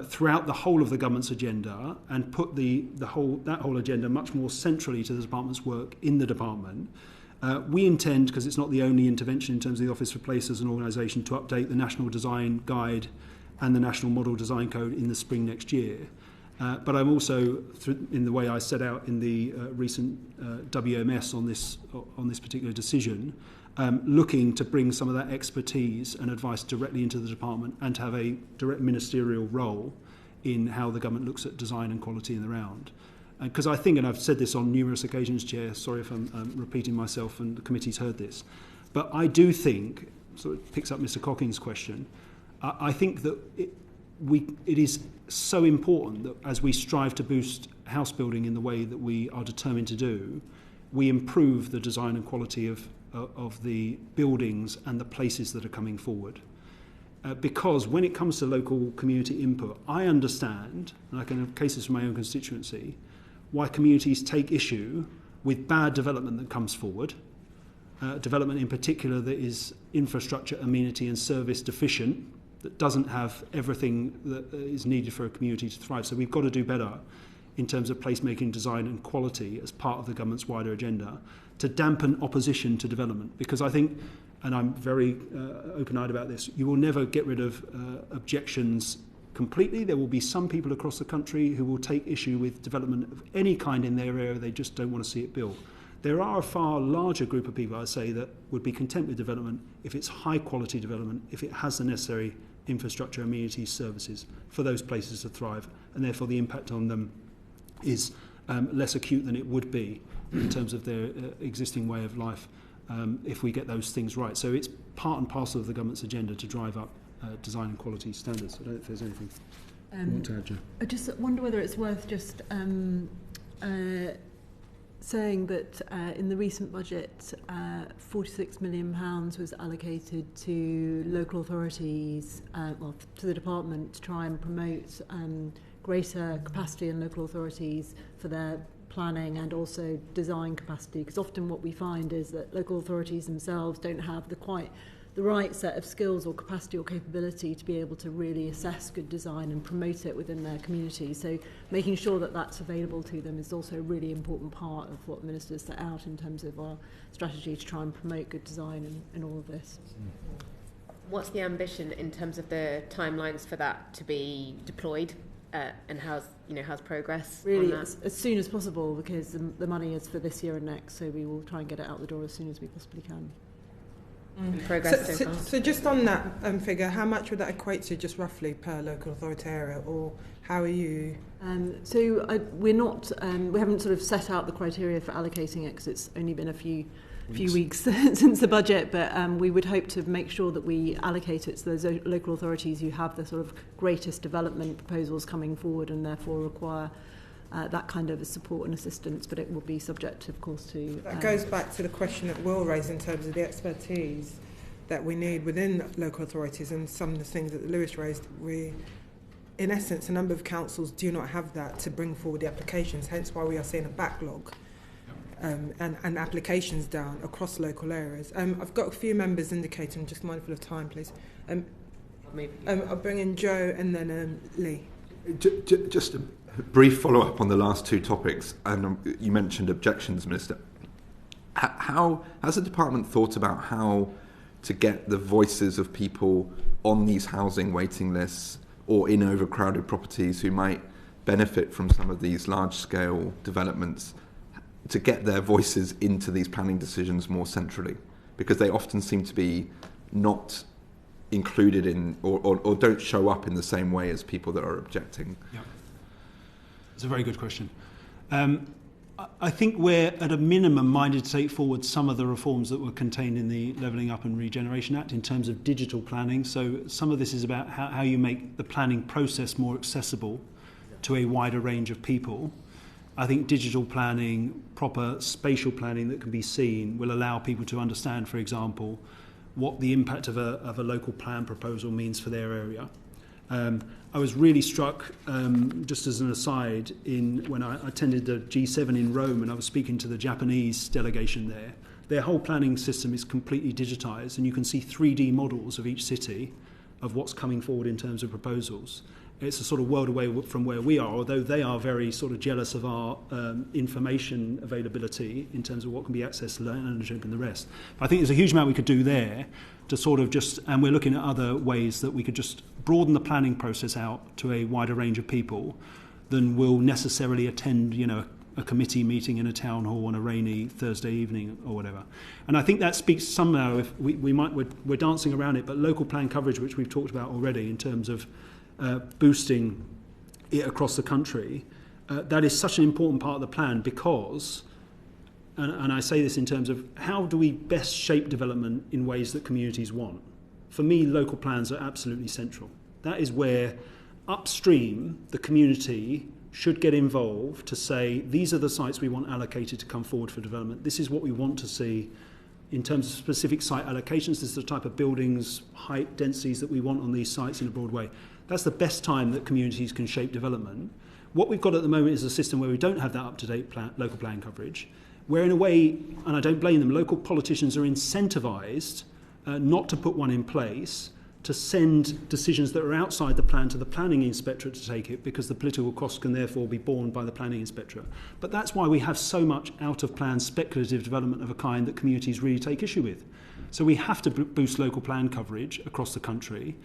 throughout the whole of the government's agenda, and put that whole agenda much more centrally to the department's work in the department. We intend, because it's not the only intervention in terms of the Office for Place as an organisation, to update the National Design Guide and the National Model Design Code in the spring next year. But I'm also, in the way I set out in the recent WMS on this particular decision, looking to bring some of that expertise and advice directly into the department, and to have a direct ministerial role in how the government looks at design and quality in the round. Because I think, and I've said this on numerous occasions, Chair, sorry if I'm repeating myself and the committee's heard this, but I do think, so it picks up Mr Cocking's question, I think that it is so important that as we strive to boost house building in the way that we are determined to do, we improve the design and quality of the buildings and the places that are coming forward. Because when it comes to local community input, I understand, and I can have cases from my own constituency, why communities take issue with bad development that comes forward, development in particular that is infrastructure, amenity and service deficient, that doesn't have everything that is needed for a community to thrive. So we've got to do better in terms of placemaking, design and quality as part of the government's wider agenda to dampen opposition to development. Because I think, and I'm very open-eyed about this, you will never get rid of objections completely. There will be some people across the country who will take issue with development of any kind in their area. They just don't want to see it built. There are a far larger group of people, I'd say, that would be content with development if it's high-quality development, if it has the necessary infrastructure, amenities, services for those places to thrive, and therefore the impact on them is less acute than it would be in terms of their existing way of life if we get those things right. So it's part and parcel of the government's agenda to drive up design and quality standards. I don't know if there's anything you want to add, Jo. I just wonder whether it's worth just saying that in the recent budget, £46 million was allocated to local authorities, to the department to try and promote greater capacity in local authorities for their planning and also design capacity. Because often what we find is that local authorities themselves don't have the right set of skills or capacity or capability to be able to really assess good design and promote it within their community. So making sure that that's available to them is also a really important part of what the Minister set out in terms of our strategy to try and promote good design in all of this. What's the ambition in terms of the timelines for that to be deployed? And how's progress really on that? As soon as possible, because the money is for this year and next, so we will try and get it out the door as soon as we possibly can. Progress so just on that figure, how much would that equate to just roughly per local authority area, or how are you? We're not, we haven't sort of set out the criteria for allocating it because it's only been a few weeks since the budget, but we would hope to make sure that we allocate it to those local authorities who have the sort of greatest development proposals coming forward and therefore require that kind of support and assistance, but it will be subject, of course, to... That goes back to the question that Will raised in terms of the expertise that we need within local authorities, and some of the things that Lewis raised. In essence, a number of councils do not have that to bring forward the applications, hence why we are seeing a backlog and applications down across local areas. I've got a few members indicating, I'm just mindful of time, please. I'll bring in Jo and then Lee. Just a brief follow-up on the last two topics, and you mentioned objections, Minister. How has the department thought about how to get the voices of people on these housing waiting lists or in overcrowded properties who might benefit from some of these large-scale developments, to get their voices into these planning decisions more centrally? Because they often seem to be not included in or don't show up in the same way as people that are objecting. Yeah. It's a very good question. I think we're at a minimum minded to take forward some of the reforms that were contained in the Levelling Up and Regeneration Act in terms of digital planning. So some of this is about how you make the planning process more accessible to a wider range of people. I think digital planning, proper spatial planning that can be seen, will allow people to understand, for example, what the impact of a local plan proposal means for their area. I was really struck, just as an aside, when I attended the G7 in Rome and I was speaking to the Japanese delegation there. Their whole planning system is completely digitised, and you can see 3D models of each city of what's coming forward in terms of proposals. It's a sort of world away from where we are, although they are very sort of jealous of our information availability in terms of what can be accessed to land ownership and the rest. But I think there's a huge amount we could do there to sort of just, and we're looking at other ways that we could just broaden the planning process out to a wider range of people than will necessarily attend, a committee meeting in a town hall on a rainy Thursday evening or whatever. And I think that speaks somehow, if we're dancing around it, but local plan coverage, which we've talked about already in terms of boosting it across the country, that is such an important part of the plan because, and I say this in terms of how do we best shape development in ways that communities want. For me, local plans are absolutely central. That is where upstream the community should get involved to say these are the sites we want allocated to come forward for development. This is what we want to see in terms of specific site allocations. This is the type of buildings, height, densities that we want on these sites in a broad way. That's the best time that communities can shape development. What we've got at the moment is a system where we don't have that up-to-date local plan coverage, where in a way, and I don't blame them, local politicians are incentivised not to put one in place, to send decisions that are outside the plan to the planning inspectorate to take it, because the political costs can therefore be borne by the planning inspectorate. But that's why we have so much out-of-plan speculative development of a kind that communities really take issue with. So we have to boost local plan coverage across the country.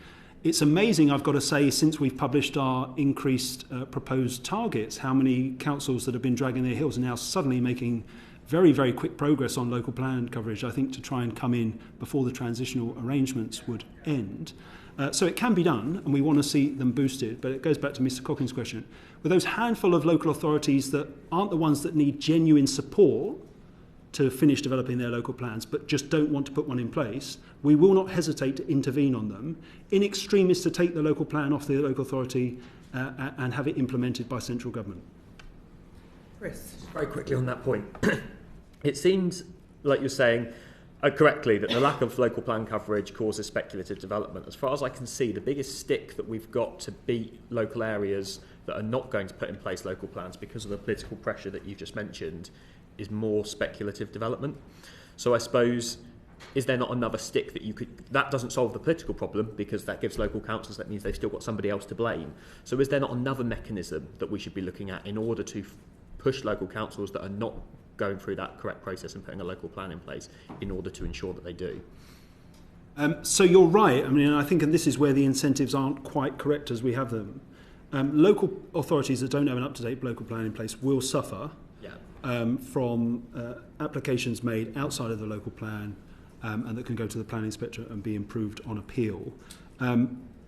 It's amazing, I've got to say, since we've published our increased proposed targets, how many councils that have been dragging their heels are now suddenly making very, very quick progress on local plan coverage, I think, to try and come in before the transitional arrangements would end. So it can be done, and we want to see them boosted, but it goes back to Mr. Cocking's question. With those handful of local authorities that aren't the ones that need genuine support to finish developing their local plans, but just don't want to put one in place, we will not hesitate to intervene on them. In extremis, to take the local plan off the local authority and have it implemented by central government. Chris. Very quickly on that point. It seems like you're saying correctly that the lack of local plan coverage causes speculative development. As far as I can see, the biggest stick that we've got to beat local areas that are not going to put in place local plans because of the political pressure that you've just mentioned is more speculative development. So I suppose, is there not another stick that you could... That doesn't solve the political problem because that gives local councils, that means they've still got somebody else to blame. So is there not another mechanism that we should be looking at in order to push local councils that are not going through that correct process and putting a local plan in place in order to ensure that they do? So you're right. I mean, I think, and this is where the incentives aren't quite correct as we have them. Local authorities that don't have an up-to-date local plan in place will suffer from applications made outside of the local plan and that can go to the planning inspectorate and be improved on appeal.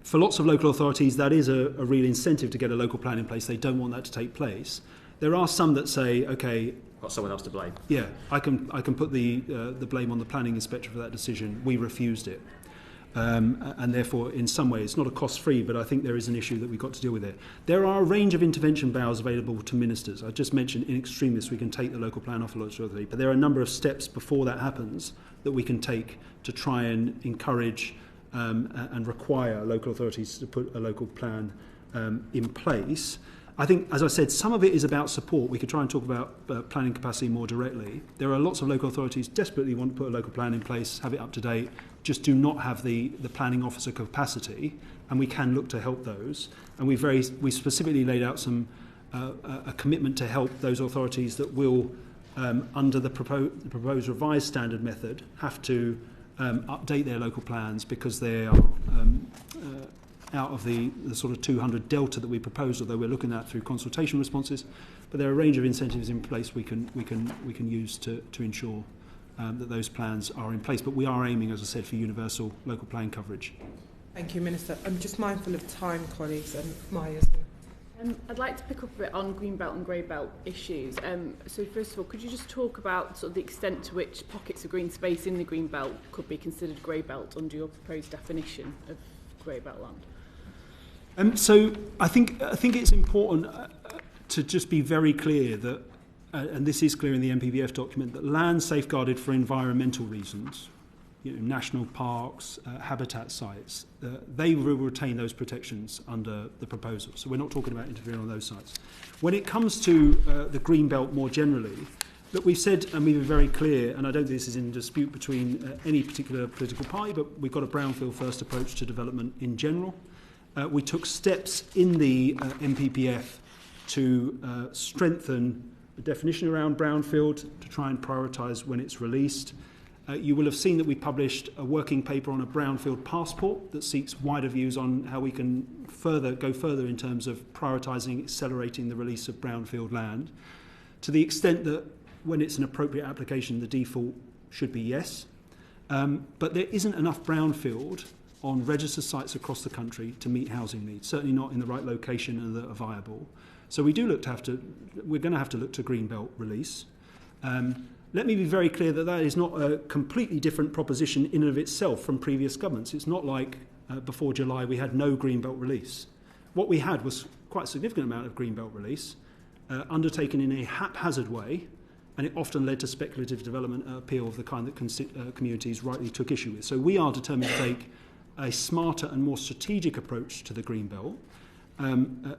For lots of local authorities, that is a real incentive to get a local plan in place. They don't want that to take place. There are some that say, okay, got someone else to blame. Yeah, I can put the blame on the planning inspector for that decision. We refused it. And therefore, in some way, it's not a cost-free, but I think there is an issue that we've got to deal with there. There are a range of intervention powers available to ministers. I just mentioned in extremis we can take the local plan off a local authority, but there are a number of steps before that happens that we can take to try and encourage and require local authorities to put a local plan in place. I think, as I said, some of it is about support. We could try and talk about planning capacity more directly. There are lots of local authorities desperately want to put a local plan in place, have it up to date, just do not have the planning officer capacity, and we can look to help those. And we specifically laid out a commitment to help those authorities that will, under the proposed revised standard method, have to update their local plans because they are out of the sort of 200 delta that we proposed, although we're looking at through consultation responses. But there are a range of incentives in place we can use to ensure that those plans are in place. But we are aiming, as I said, for universal local plan coverage. Thank you, Minister. I'm just mindful of time, colleagues, and Maya's. I'd like to pick up a bit on green belt and grey belt issues. So first of all, could you just talk about sort of the extent to which pockets of green space in the green belt could be considered grey belt under your proposed definition of grey belt land? So I think it's important to just be very clear that, and this is clear in the MPVF document, that land safeguarded for environmental reasons, national parks, habitat sites, they will retain those protections under the proposal. So we're not talking about interfering on those sites. When it comes to the green belt more generally, look, we've said, and we've been very clear, and I don't think this is in dispute between any particular political party, but we've got a brownfield first approach to development in general. We took steps in the MPPF to strengthen the definition around brownfield, to try and prioritise when it's released. You will have seen that we published a working paper on a brownfield passport that seeks wider views on how we can go further in terms of prioritising, accelerating the release of brownfield land, to the extent that when it's an appropriate application, the default should be yes. But there isn't enough brownfield on registered sites across the country to meet housing needs, certainly not in the right location and that are viable. So we're going to have to look to Greenbelt release. Let me be very clear that is not a completely different proposition in and of itself from previous governments. It's not like before July we had no Greenbelt release. What we had was quite a significant amount of Greenbelt release undertaken in a haphazard way, and it often led to speculative development appeal of the kind that communities rightly took issue with. So we are determined to take a smarter and more strategic approach to the Greenbelt,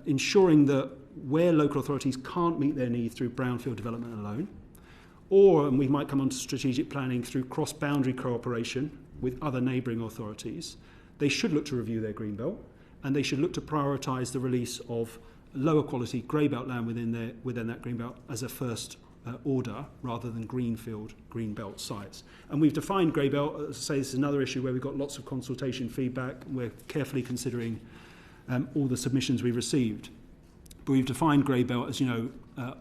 ensuring that where local authorities can't meet their needs through brownfield development alone, or, and we might come on to strategic planning through cross-boundary cooperation with other neighbouring authorities, they should look to review their Greenbelt, and they should look to prioritise the release of lower quality Greybelt land within that Greenbelt as a first order, rather than greenfield Greenbelt sites. And we've defined Greybelt, as I say, this is another issue where we've got lots of consultation feedback. We're carefully considering all the submissions we've received. But we've defined Greybelt as,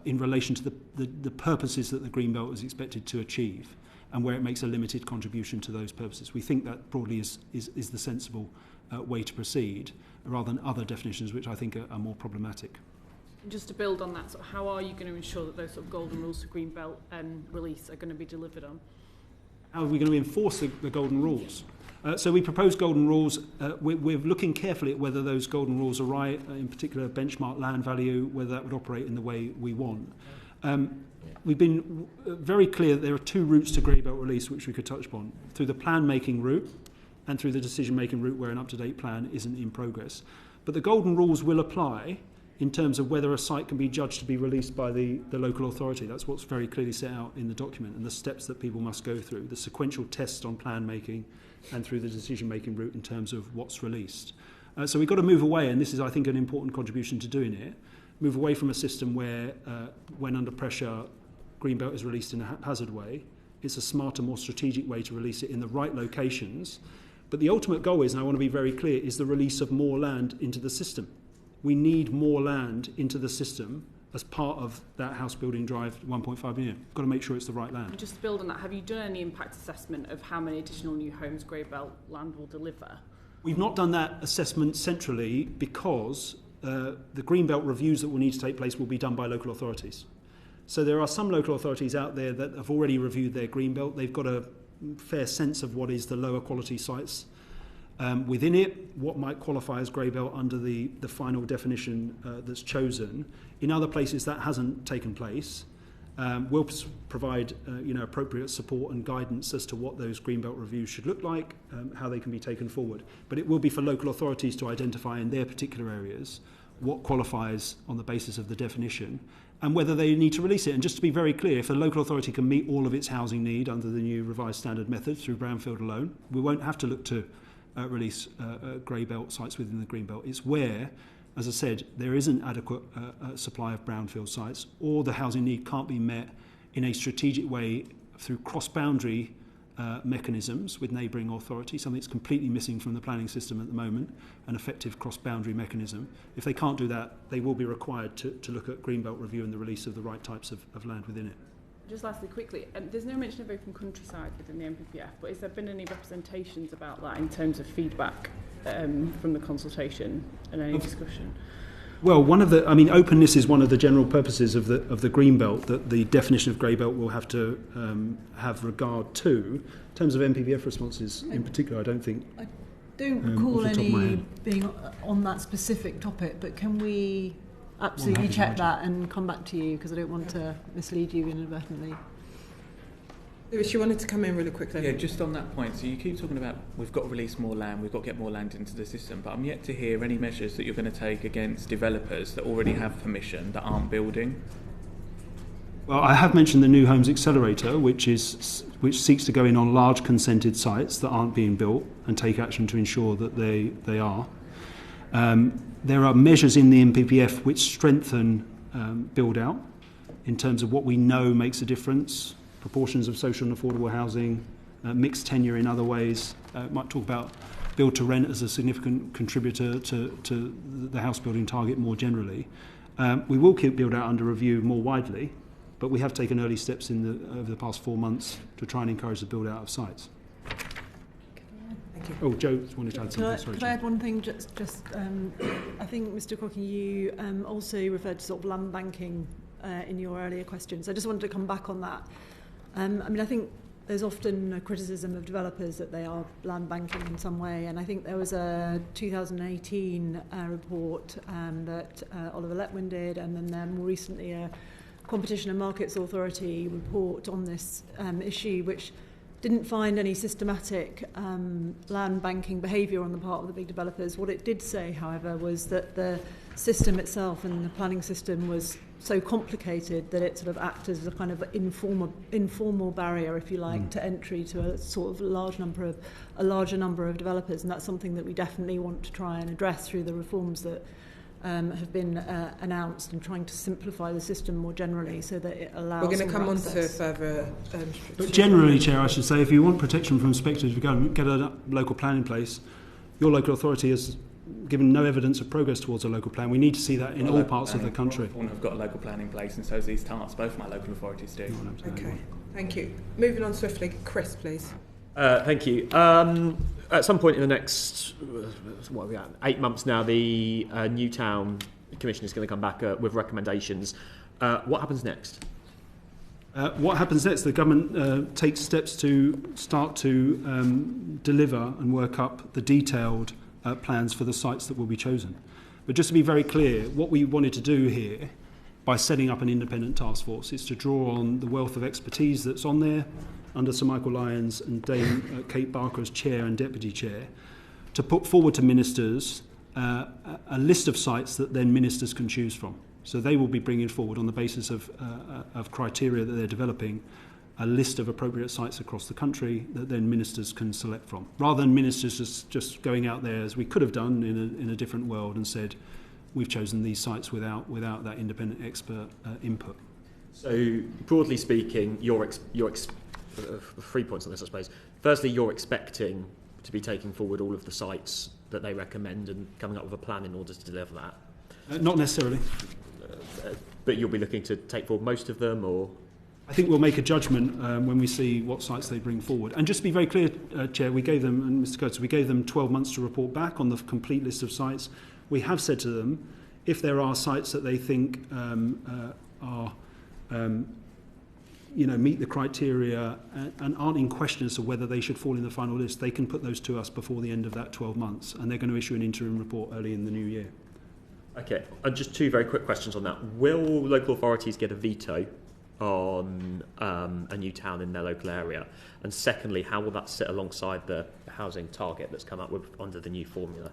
in relation to the purposes that the Greenbelt is expected to achieve, and where it makes a limited contribution to those purposes. We think that broadly is the sensible way to proceed, rather than other definitions which I think are more problematic. Just to build on that, how are you going to ensure that those sort of golden rules for Greenbelt release are going to be delivered on? How are we going to enforce the golden rules? So we propose golden rules. We're looking carefully at whether those golden rules are right, in particular benchmark land value, whether that would operate in the way we want. We've been very clear that there are two routes to Greybelt release which we could touch upon, through the plan-making route and through the decision-making route where an up-to-date plan isn't in progress. But the golden rules will apply in terms of whether a site can be judged to be released by the local authority. That's what's very clearly set out in the document, and the steps that people must go through, the sequential tests on plan making and through the decision-making route in terms of what's released. So we've got to move away, and this is, I think, an important contribution to doing it, move away from a system where, when under pressure, Greenbelt is released in a haphazard way. It's a smarter, more strategic way to release it in the right locations. But the ultimate goal is, and I want to be very clear, is the release of more land into the system. We need more land into the system as part of that house building drive 1.5 million. We've got to make sure it's the right land. Just to build on that, have you done any impact assessment of how many additional new homes Greybelt land will deliver? We've not done that assessment centrally because the Greenbelt reviews that will need to take place will be done by local authorities. So there are some local authorities out there that have already reviewed their Greenbelt. They've got a fair sense of what is the lower quality sites within it, what might qualify as Greybelt under the final definition that's chosen. In other places that hasn't taken place. We'll provide appropriate support and guidance as to what those Greenbelt reviews should look like, how they can be taken forward. But it will be for local authorities to identify in their particular areas what qualifies on the basis of the definition and whether they need to release it. And just to be very clear, if a local authority can meet all of its housing need under the new revised standard method through brownfield alone, we won't have to look to release Greybelt sites within the Greenbelt. It's where, as I said, there isn't adequate supply of brownfield sites, or the housing need can't be met in a strategic way through cross-boundary mechanisms with neighbouring authorities, something that's completely missing from the planning system at the moment, an effective cross-boundary mechanism. If they can't do that, they will be required to look at Greenbelt review and the release of the right types of land within it. Just lastly, quickly, there's no mention of open countryside within the MPPF, but has there been any representations about that in terms of feedback from the consultation and any discussion? Well, openness is one of the general purposes of the Greenbelt that the definition of Greybelt will have to have regard to. In terms of MPPF responses, in particular, I don't think. I don't recall any being on that specific topic, but can we absolutely check that and come back to you, because I don't want to mislead you inadvertently. Lewis, you wanted to come in really quickly. Yeah, just on that point. So you keep talking about we've got to release more land, we've got to get more land into the system, but I'm yet to hear any measures that you're going to take against developers that already have permission that aren't building. Well, I have mentioned the New Homes Accelerator, which seeks to go in on large consented sites that aren't being built and take action to ensure that they are. There are measures in the MPPF which strengthen build out in terms of what we know makes a difference, proportions of social and affordable housing, mixed tenure in other ways. Might talk about build to rent as a significant contributor to the house building target more generally. We will keep build out under review more widely, but we have taken early steps over the past 4 months to try and encourage the build out of sites. Thank you. Oh, Joe wanted to add something. Sorry, Could I add one thing? I think, Mr. Crocking, you also referred to sort of land banking in your earlier questions. I just wanted to come back on that. I mean, I think there's often a criticism of developers that they are land banking in some way, and I think there was a 2018 report that Oliver Letwin did, and then more recently a Competition and Markets Authority report on this issue, which didn't find any systematic land banking behaviour on the part of the big developers. What it did say, however, was that the system itself and the planning system was so complicated that it sort of acted as a kind of informal barrier, if you like, to entry to a sort of larger number of developers, and that's something that we definitely want to try and address through the reforms that have been announced, and trying to simplify the system more generally so that it allows. We're going to come on to access. further. But generally, Chair, I should say, if you want protection from speculative government, get a local plan in place. Your local authority has given no evidence of progress towards a local plan. We need to see that in all parts of the country. I've got a local plan in place, and so is East Tarts. Both my local authorities do. Okay, thank you. Moving on swiftly, Chris, please. Thank you. At some point in the next, 8 months now, the Newtown Commission is going to come back with recommendations. What happens next? What happens next? The government takes steps to start to deliver and work up the detailed plans for the sites that will be chosen. But just to be very clear, what we wanted to do here by setting up an independent task force is to draw on the wealth of expertise that's on there under Sir Michael Lyons and Dame Kate Barker as chair and deputy chair, to put forward to ministers a list of sites that then ministers can choose from. So they will be bringing forward, on the basis of criteria that they're developing, a list of appropriate sites across the country that then ministers can select from, rather than ministers just going out there, as we could have done in a different world, and said, we've chosen these sites without that independent expert input. So, broadly speaking, your 3 points on this, I suppose. Firstly, you're expecting to be taking forward all of the sites that they recommend and coming up with a plan in order to deliver that? Not necessarily. But you'll be looking to take forward most of them, or? I think we'll make a judgment when we see what sites they bring forward. And just to be very clear, Chair, we gave them, and Mr. Coates, we gave them 12 months to report back on the complete list of sites. We have said to them, if there are sites that they think meet the criteria and aren't in question as to whether they should fall in the final list, they can put those to us before the end of that 12 months, and they're going to issue an interim report early in the new year. Okay, just two very quick questions on that. Will local authorities get a veto on a new town in their local area? And secondly, how will that sit alongside the housing target that's come up with under the new formula?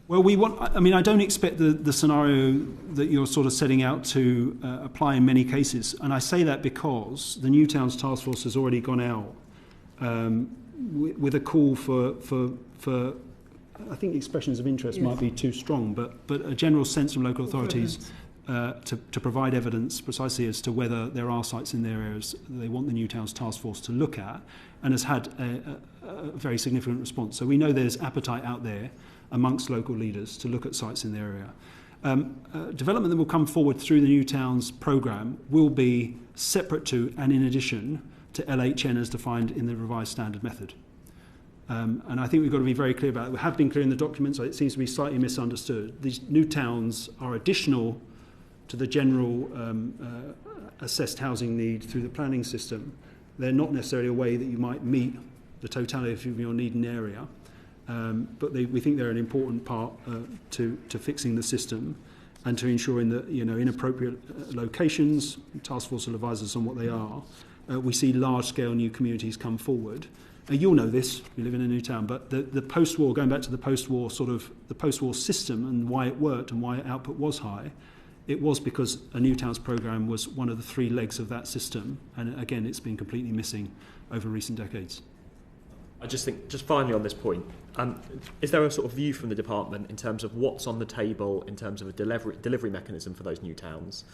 Well, I don't expect the scenario that you're sort of setting out to apply in many cases. And I say that because the New Towns Task Force has already gone out with a call for I think expressions of interest might be too strong, but a general sense from local authorities to provide evidence precisely as to whether there are sites in their areas they want the New Towns Task Force to look at, and has had a very significant response. So we know there's appetite out there amongst local leaders to look at sites in their area. Development that will come forward through the New Towns programme will be separate to and in addition to LHN as defined in the revised standard method. And I think we've got to be very clear about it. We have been clear in the documents, so it seems to be slightly misunderstood. These new towns are additional to the general assessed housing need through the planning system. They're not necessarily a way that you might meet the totality of your need in area. But we think they're an important part to fixing the system and to ensuring that, in appropriate locations, task force will advise us on what they are. We see large-scale new communities come forward. You'll know this, you live in a new town, but the post-war, going back to the post-war the post-war system and why it worked and why output was high, it was because a New Towns programme was one of the three legs of that system. And again, it's been completely missing over recent decades. I just think, just finally on this point, is there a sort of view from the department in terms of what's on the table in terms of a delivery mechanism for those new towns?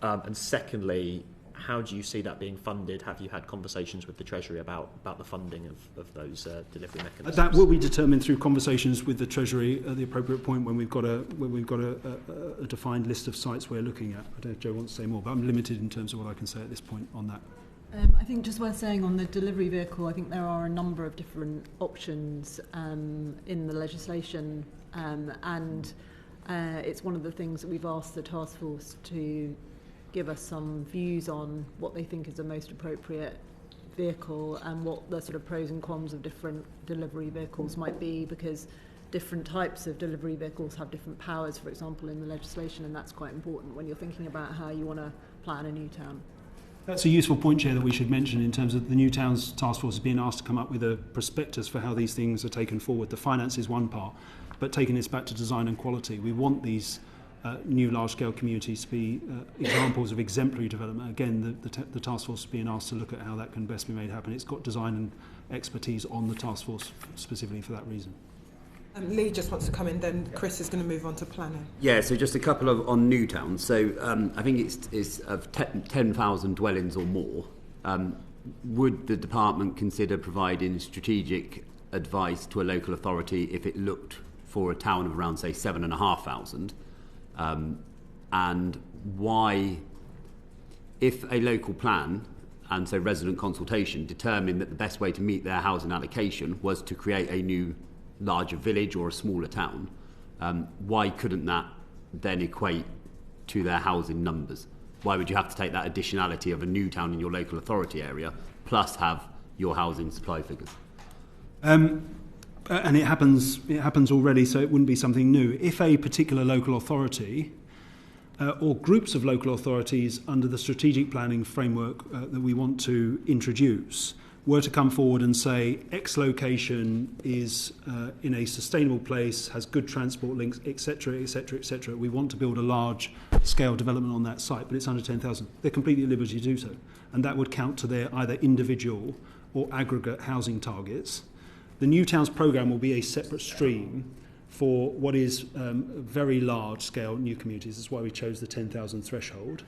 And secondly, how do you see that being funded? Have you had conversations with the Treasury about the funding of those delivery mechanisms? That will be determined through conversations with the Treasury at the appropriate point when we've got a defined list of sites we're looking at. I don't know if Joe wants to say more, but I'm limited in terms of what I can say at this point on that. I think just worth saying on the delivery vehicle, I think there are a number of different options in the legislation, and it's one of the things that we've asked the task force to give us some views on what they think is the most appropriate vehicle and what the sort of pros and cons of different delivery vehicles might be, because different types of delivery vehicles have different powers, for example, in the legislation, and that's quite important when you're thinking about how you want to plan a new town. That's a useful point, Chair, that we should mention in terms of the New Towns Task Force is being asked to come up with a prospectus for how these things are taken forward. The finance is one part, but taking this back to design and quality, we want these new large-scale communities to be examples of exemplary development. Again, the task force is being asked to look at how that can best be made happen. It's got design and expertise on the task force specifically for that reason. Lee just wants to come in, then Chris is going to move on to planning. Yeah, so just a couple of on new towns. So I think it's of 10,000 dwellings or more. Would the department consider providing strategic advice to a local authority if it looked for a town of around, say, 7,500? And why, if a local plan and so resident consultation determined that the best way to meet their housing allocation was to create a new larger village or a smaller town, why couldn't that then equate to their housing numbers? Why would you have to take that additionality of a new town in your local authority area plus have your housing supply figures? And it happens already, so it wouldn't be something new. If a particular local authority or groups of local authorities under the strategic planning framework that we want to introduce were to come forward and say X location is in a sustainable place, has good transport links, etc., etc., etc. We want to build a large-scale development on that site, but it's under 10,000. They're completely at liberty to do so, and that would count to their either individual or aggregate housing targets. The New Towns programme will be a separate stream for what is very large-scale new communities. That's why we chose the 10,000 threshold.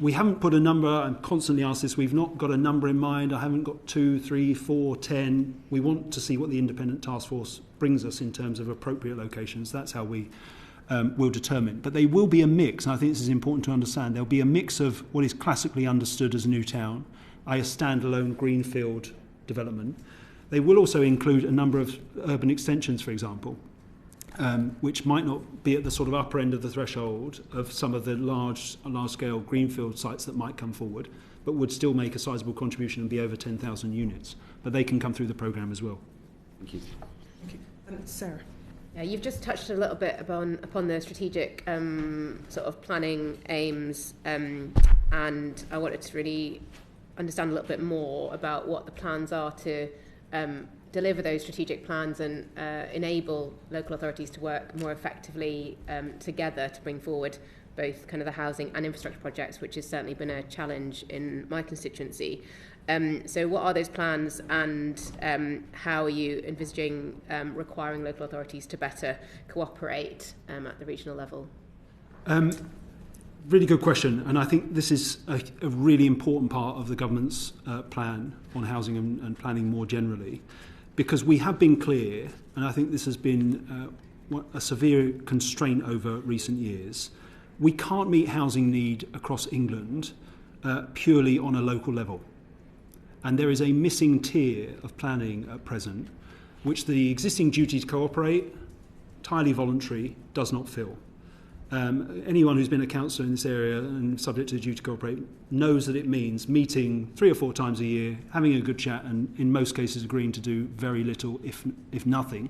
We haven't put a number. I'm constantly asked this. We've not got a number in mind. I haven't got 2, 3, 4, 10. We want to see what the independent task force brings us in terms of appropriate locations. That's how we will determine. But they will be a mix, and I think this is important to understand. There'll be a mix of what is classically understood as a new town, a standalone greenfield development. They will also include a number of urban extensions, for example, which might not be at the sort of upper end of the threshold of some of the large-scale greenfield sites that might come forward, but would still make a sizable contribution and be over 10,000 units. But they can come through the programme as well. Thank you. Thank you. Sarah. Yeah, you've just touched a little bit upon the strategic sort of planning aims, and I wanted to really understand a little bit more about what the plans are to deliver those strategic plans and enable local authorities to work more effectively together to bring forward both kind of the housing and infrastructure projects, which has certainly been a challenge in my constituency. So what are those plans, and how are you envisaging requiring local authorities to better cooperate at the regional level? Really good question, and I think this is a really important part of the government's plan on housing and planning more generally, because we have been clear, and I think this has been a severe constraint over recent years. We can't meet housing need across England purely on a local level, and there is a missing tier of planning at present, which the existing duty to cooperate, entirely voluntary, does not fill. Anyone who's been a councillor in this area and subject to the duty to cooperate knows that it means meeting 3 or 4 times a year, having a good chat, and in most cases agreeing to do very little, if nothing.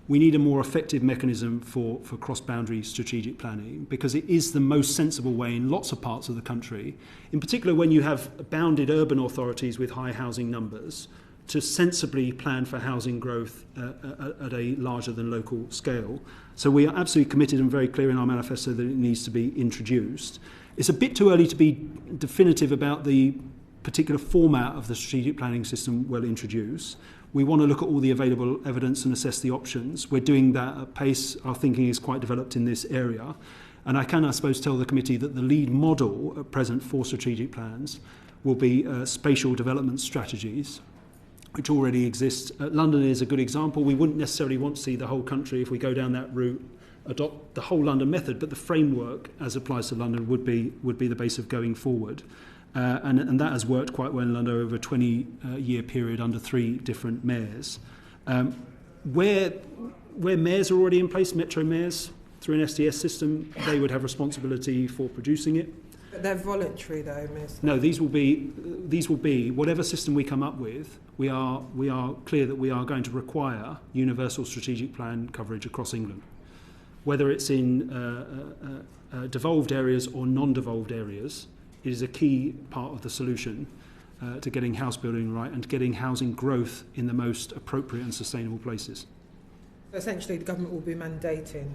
We need a more effective mechanism for cross-boundary strategic planning, because it is the most sensible way in lots of parts of the country, in particular when you have bounded urban authorities with high housing numbers, to sensibly plan for housing growth at a larger than local scale. So we are absolutely committed and very clear in our manifesto that it needs to be introduced. It's a bit too early to be definitive about the particular format of the strategic planning system we'll introduce. We want to look at all the available evidence and assess the options. We're doing that at pace. Our thinking is quite developed in this area. And I can, I suppose, tell the committee that the lead model at present for strategic plans will be spatial development strategies, which already exists. London is a good example. We wouldn't necessarily want to see the whole country, if we go down that route, adopt the whole London method, but the framework as applies to London would be the base of going forward. and that has worked quite well in London over a 20-year period under 3 different mayors. Where mayors are already in place, metro mayors, through an SDS system, they would have responsibility for producing it. But they're voluntary, though, Ms. No, these will be whatever system we come up with. We are clear that we are going to require universal strategic plan coverage across England, whether it's in devolved areas or non-devolved areas. It is a key part of the solution to getting house building right and getting housing growth in the most appropriate and sustainable places. So essentially, the government will be mandating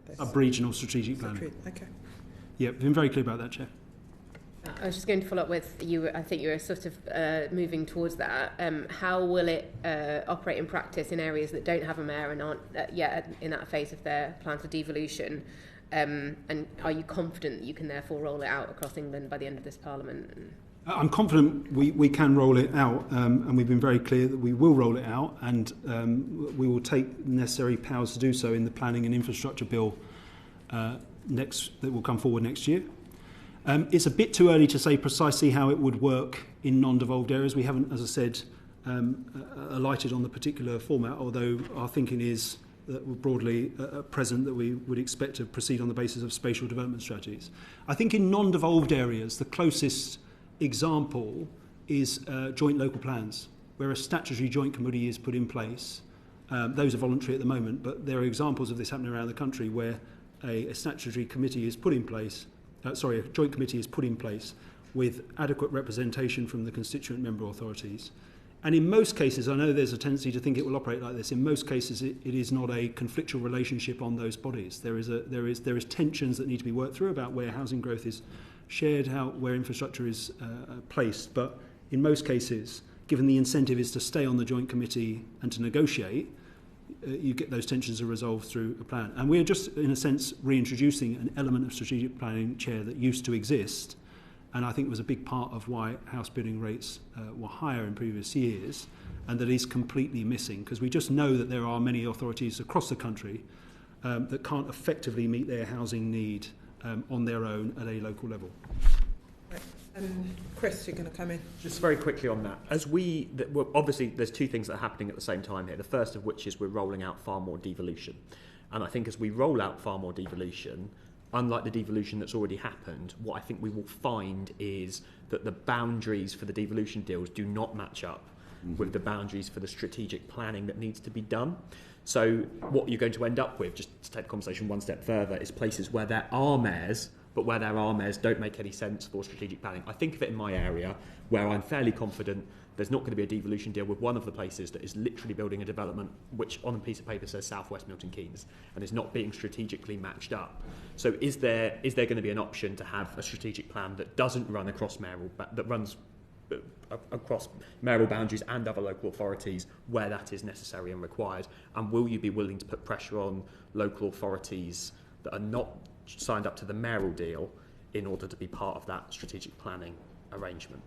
this. Sub-regional strategic planning. Okay. Yeah, been very clear about that, Chair. I was just going to follow up with you. I think you were sort of moving towards that. How will it operate in practice in areas that don't have a mayor and aren't yet in that phase of their plan for devolution? And are you confident that you can therefore roll it out across England by the end of this Parliament? I'm confident we can roll it out, and we've been very clear that we will roll it out, and we will take necessary powers to do so in the planning and infrastructure bill that will come forward next year. It's a bit too early to say precisely how it would work in non-devolved areas. We haven't, as I said, alighted on the particular format, although our thinking is that we're broadly present that we would expect to proceed on the basis of spatial development strategies. I think in non-devolved areas, the closest example is joint local plans, where a statutory joint committee is put in place. Those are voluntary at the moment, but there are examples of this happening around the country where a statutory committee is put in place, a joint committee is put in place with adequate representation from the constituent member authorities. And in most cases, I know there's a tendency to think it will operate like this. In most cases, it is not a conflictual relationship on those bodies. There is tensions that need to be worked through about where housing growth is shared, where infrastructure is placed. But in most cases, given the incentive is to stay on the joint committee and to negotiate, you get those tensions are resolved through a plan. And we're just, in a sense, reintroducing an element of strategic planning, Chair, that used to exist. And I think it was a big part of why house building rates were higher in previous years, and that is completely missing, because we just know that there are many authorities across the country that can't effectively meet their housing need on their own at a local level. Chris, you're going to come in. Just very quickly on that. Obviously, there's 2 things that are happening at the same time here. The first of which is we're rolling out far more devolution. And I think as we roll out far more devolution, unlike the devolution that's already happened, what I think we will find is that the boundaries for the devolution deals do not match up with the boundaries for the strategic planning that needs to be done. So what you're going to end up with, just to take the conversation one step further, is places where there are mayors, but where there are mayors don't make any sense for strategic planning. I think of it in my area where I'm fairly confident there's not going to be a devolution deal with one of the places that is literally building a development which on a piece of paper says South West Milton Keynes and is not being strategically matched up. So is there going to be an option to have a strategic plan that doesn't run across across mayoral boundaries and other local authorities where that is necessary and required? And will you be willing to put pressure on local authorities that are not signed up to the mayoral deal in order to be part of that strategic planning arrangement?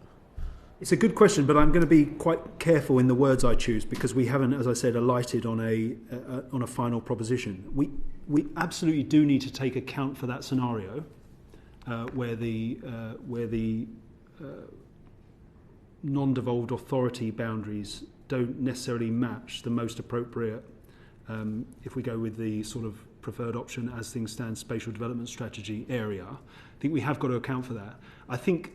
It's a good question, but I'm going to be quite careful in the words I choose, because we haven't, as I said, alighted on a final proposition. We absolutely do need to take account for that scenario where the non-devolved authority boundaries don't necessarily match the most appropriate, if we go with the sort of preferred option as things stand, spatial development strategy area. I think we have got to account for that. I think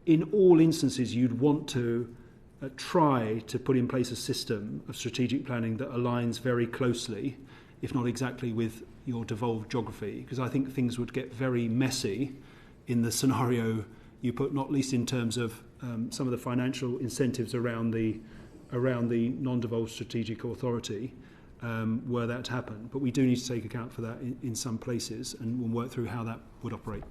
in all instances you'd want to try to put in place a system of strategic planning that aligns very closely, if not exactly, with your devolved geography, because I think things would get very messy in the scenario you put, not least in terms of some of the financial incentives around the non-devolved strategic authority were that to happen. But we do need to take account for that in some places, and we'll work through how that would operate.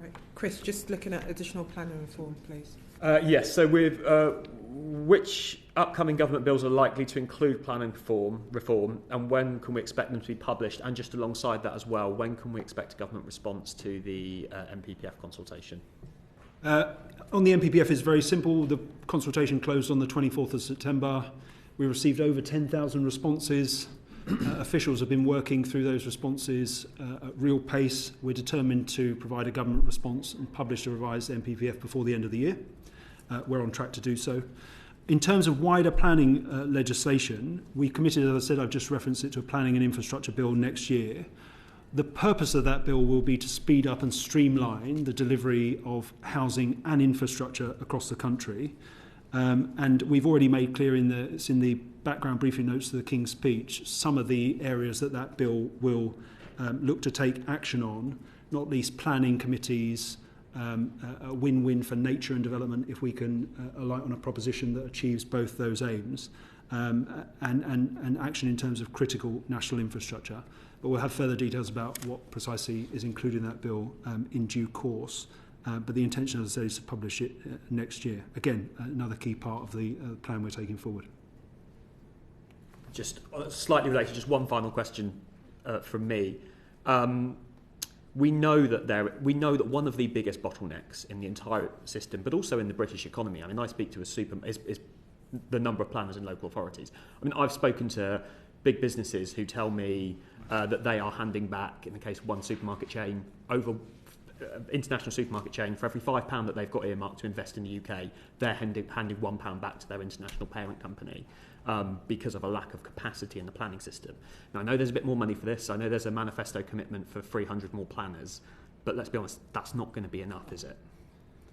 Right. Chris, just looking at additional planning reform, please. Yes, so with which upcoming government bills are likely to include planning reform, and when can we expect them to be published? And just alongside that as well, when can we expect a government response to the NPPF consultation? On the NPPF, it's very simple. The consultation closed on the 24th of September. We received over 10,000 responses. Officials have been working through those responses at real pace. We're determined to provide a government response and publish a revised MPPF before the end of the year. We're on track to do so. In terms of wider planning legislation, we committed, as I said, I've just referenced it, to a planning and infrastructure bill next year. The purpose of that bill will be to speed up and streamline the delivery of housing and infrastructure across the country. And we've already made clear it's in the background briefing notes to the King's Speech, some of the areas that bill will look to take action on, not least planning committees, a win-win for nature and development if we can alight on a proposition that achieves both those aims, and action in terms of critical national infrastructure. But we'll have further details about what precisely is included in that bill in due course. But the intention, as I say, is to publish it next year. Again, another key part of the plan we're taking forward. Just slightly related, just one final question from me. We know that one of the biggest bottlenecks in the entire system, but also in the British economy, I mean, I speak to is the number of planners in local authorities. I mean, I've spoken to big businesses who tell me that they are handing back, in the case of one supermarket chain, international supermarket chain, for every £5 that they've got earmarked to invest in the UK, they're handing £1 back to their international parent company because of a lack of capacity in the planning system. Now, I know there's a bit more money for this. I know there's a manifesto commitment for 300 more planners, but let's be honest, that's not going to be enough, is it?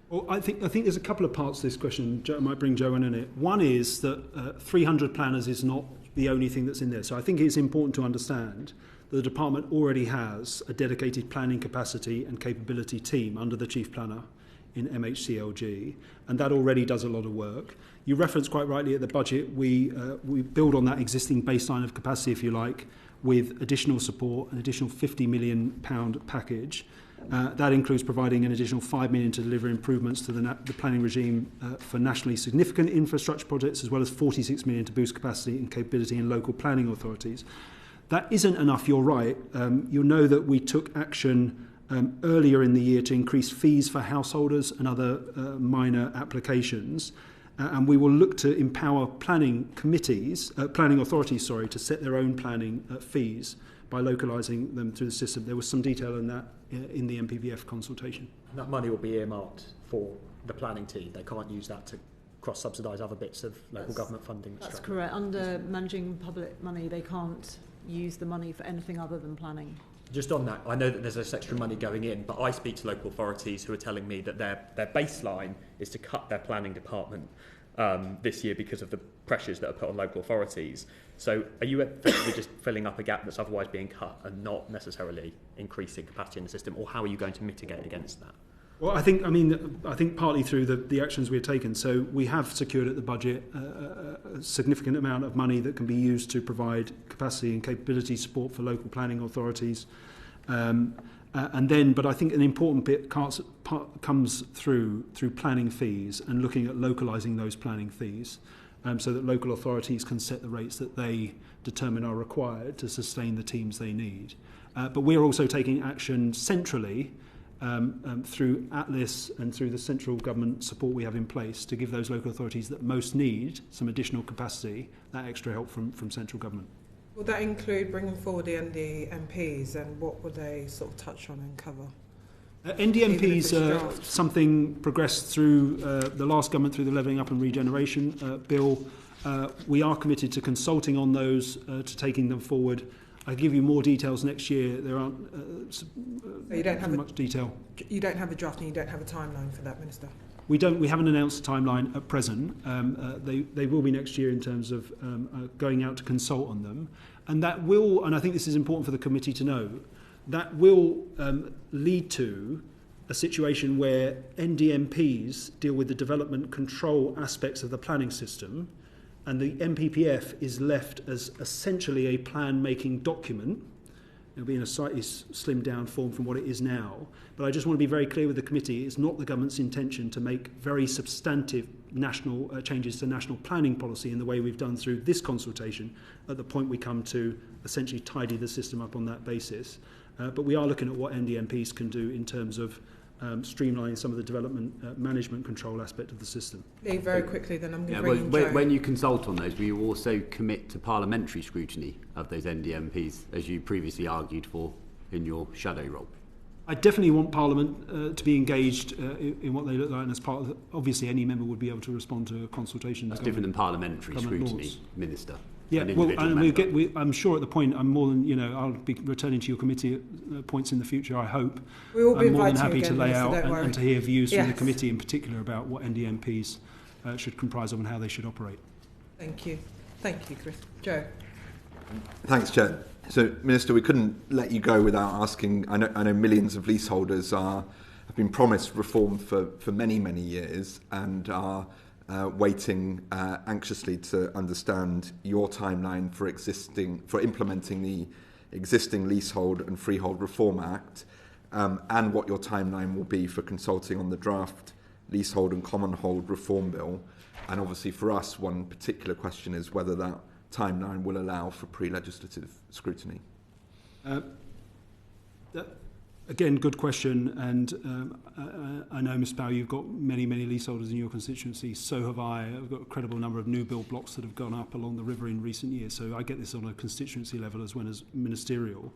Well, I think there's a couple of parts to this question. I might bring Joanna in it. One is that 300 planners is not the only thing that's in there. So I think it's important to understand that the department already has a dedicated planning capacity and capability team under the chief planner in MHCLG, and that already does a lot of work. You referenced quite rightly at the budget, we build on that existing baseline of capacity, if you like, with additional support, an additional £50 million package. That includes providing an additional £5 million to deliver improvements to the planning regime for nationally significant infrastructure projects, as well as £46 million to boost capacity and capability in local planning authorities. That isn't enough, you're right. You'll know that we took action earlier in the year to increase fees for householders and other minor applications. And we will look to empower planning authorities, to set their own planning fees by localising them through the system. There was some detail on that in the MPPF consultation. And that money will be earmarked for the planning team. They can't use that to cross-subsidise other bits of local government funding. That's correct. Under managing public money, they can't use the money for anything other than planning. Just on that, I know that there's this extra money going in, but I speak to local authorities who are telling me that their baseline is to cut their planning department this year because of the pressures that are put on local authorities. So are you effectively just filling up a gap that's otherwise being cut and not necessarily increasing capacity in the system, or how are you going to mitigate against that? Well, I think partly through the actions we've taken. So we have secured at the budget a significant amount of money that can be used to provide capacity and capability support for local planning authorities. But I think an important bit comes through planning fees and looking at localising those planning fees so that local authorities can set the rates that they determine are required to sustain the teams they need. But we're also taking action centrally through Atlas and through the central government support we have in place to give those local authorities that most need some additional capacity, that extra help from central government. Will that include bringing forward the NDMPs, and what will they sort of touch on and cover? NDMPs, something progressed through the last government through the Levelling Up and Regeneration bill. We are committed to consulting on those, to taking them forward. I'll give you more details next year. There aren't so you don't have much detail. You don't have a draft and you don't have a timeline for that, Minister? We haven't announced a timeline at present. They will be next year in terms of going out to consult on them. And that will, and I think this is important for the committee to know, that will lead to a situation where NDMPs deal with the development control aspects of the planning system, and the MPPF is left as essentially a plan-making document. It'll be in a slightly slimmed down form from what it is now. But I just want to be very clear with the committee, it's not the government's intention to make very substantive national changes to national planning policy in the way we've done through this consultation at the point we come to essentially tidy the system up on that basis. But we are looking at what NDMPs can do in terms of streamlining some of the development management control aspect of the system. Lee, very quickly, then I'm going to well, bring in Joe. when you consult on those, will you also commit to parliamentary scrutiny of those NDMPs, as you previously argued for in your shadow role? I definitely want Parliament to be engaged in what they look like, and as part of obviously any member would be able to respond to a consultation. That's different than parliamentary scrutiny, laws. Minister. Yeah, well, and I'm sure at the point, I'm more than, I'll be returning to your committee at points in the future, I hope. We will be I'm more than happy again, to lay Minister, out and to hear views from the Yes. committee in particular about what NDMPs should comprise of and how they should operate. Thank you. Thank you, Chris. Joe. Thanks, Chair. So, Minister, we couldn't let you go without asking. I know millions of leaseholders have been promised reform for many, many years and are waiting anxiously to understand your timeline for implementing the existing Leasehold and Freehold Reform Act, and what your timeline will be for consulting on the draft Leasehold and Commonhold Reform Bill. And obviously for us, one particular question is whether that timeline will allow for pre-legislative scrutiny. Again, good question, and I know, Mr. Powell, you've got many, many leaseholders in your constituency. So have I. I've got a credible number of new build blocks that have gone up along the river in recent years, so I get this on a constituency level as well as ministerial.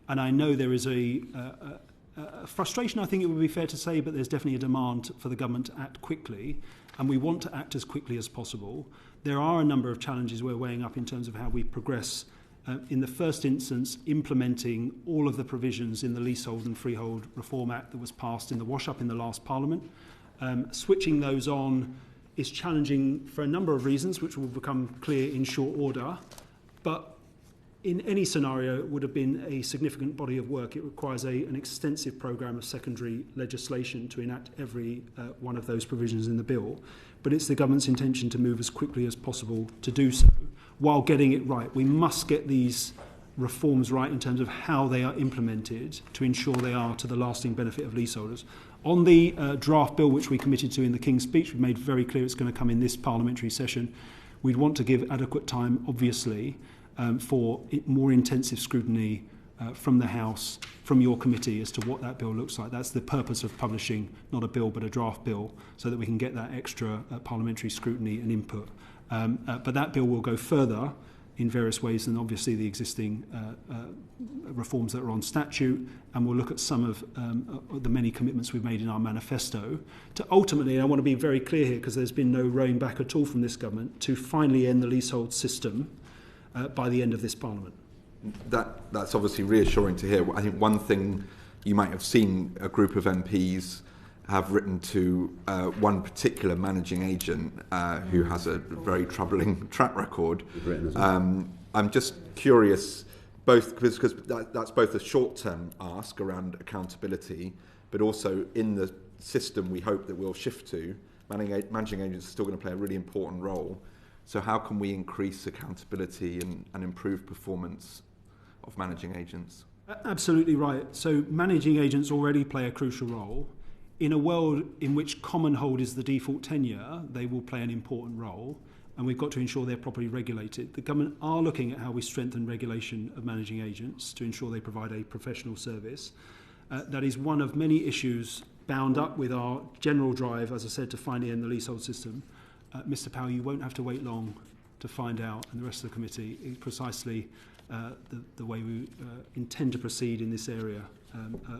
And I know there is a frustration, I think it would be fair to say, but there's definitely a demand for the government to act quickly, and we want to act as quickly as possible. There are a number of challenges we're weighing up in terms of how we progress in the first instance, implementing all of the provisions in the Leasehold and Freehold Reform Act that was passed in the wash-up in the last Parliament. Switching those on is challenging for a number of reasons, which will become clear in short order. But in any scenario, it would have been a significant body of work. It requires an extensive programme of secondary legislation to enact every one of those provisions in the bill. But it's the government's intention to move as quickly as possible to do so, while getting it right. We must get these reforms right in terms of how they are implemented to ensure they are to the lasting benefit of leaseholders. On the draft bill, which we committed to in the King's Speech, we made very clear it's going to come in this parliamentary session. We'd want to give adequate time, obviously, for more intensive scrutiny from the House, from your committee, as to what that bill looks like. That's the purpose of publishing not a bill but a draft bill, so that we can get that extra parliamentary scrutiny and input. But that bill will go further in various ways than obviously the existing reforms that are on statute, and we'll look at some of the many commitments we've made in our manifesto to ultimately, and I want to be very clear here because there's been no rowing back at all from this government, to finally end the leasehold system by the end of this Parliament. That's obviously reassuring to hear. I think one thing you might have seen a group of MPs have written to one particular managing agent who has a very troubling track record. I'm just curious, both because that's both a short-term ask around accountability, but also in the system we hope that we'll shift to, managing agents are still going to play a really important role. So how can we increase accountability and improve performance of managing agents? Absolutely right. So managing agents already play a crucial role. In a world in which common hold is the default tenure, they will play an important role, and we've got to ensure they're properly regulated. The government are looking at how we strengthen regulation of managing agents to ensure they provide a professional service. That is one of many issues bound up with our general drive, as I said, to finally end the leasehold system. Mr. Powell, you won't have to wait long to find out, and the rest of the committee, is precisely the way we intend to proceed in this area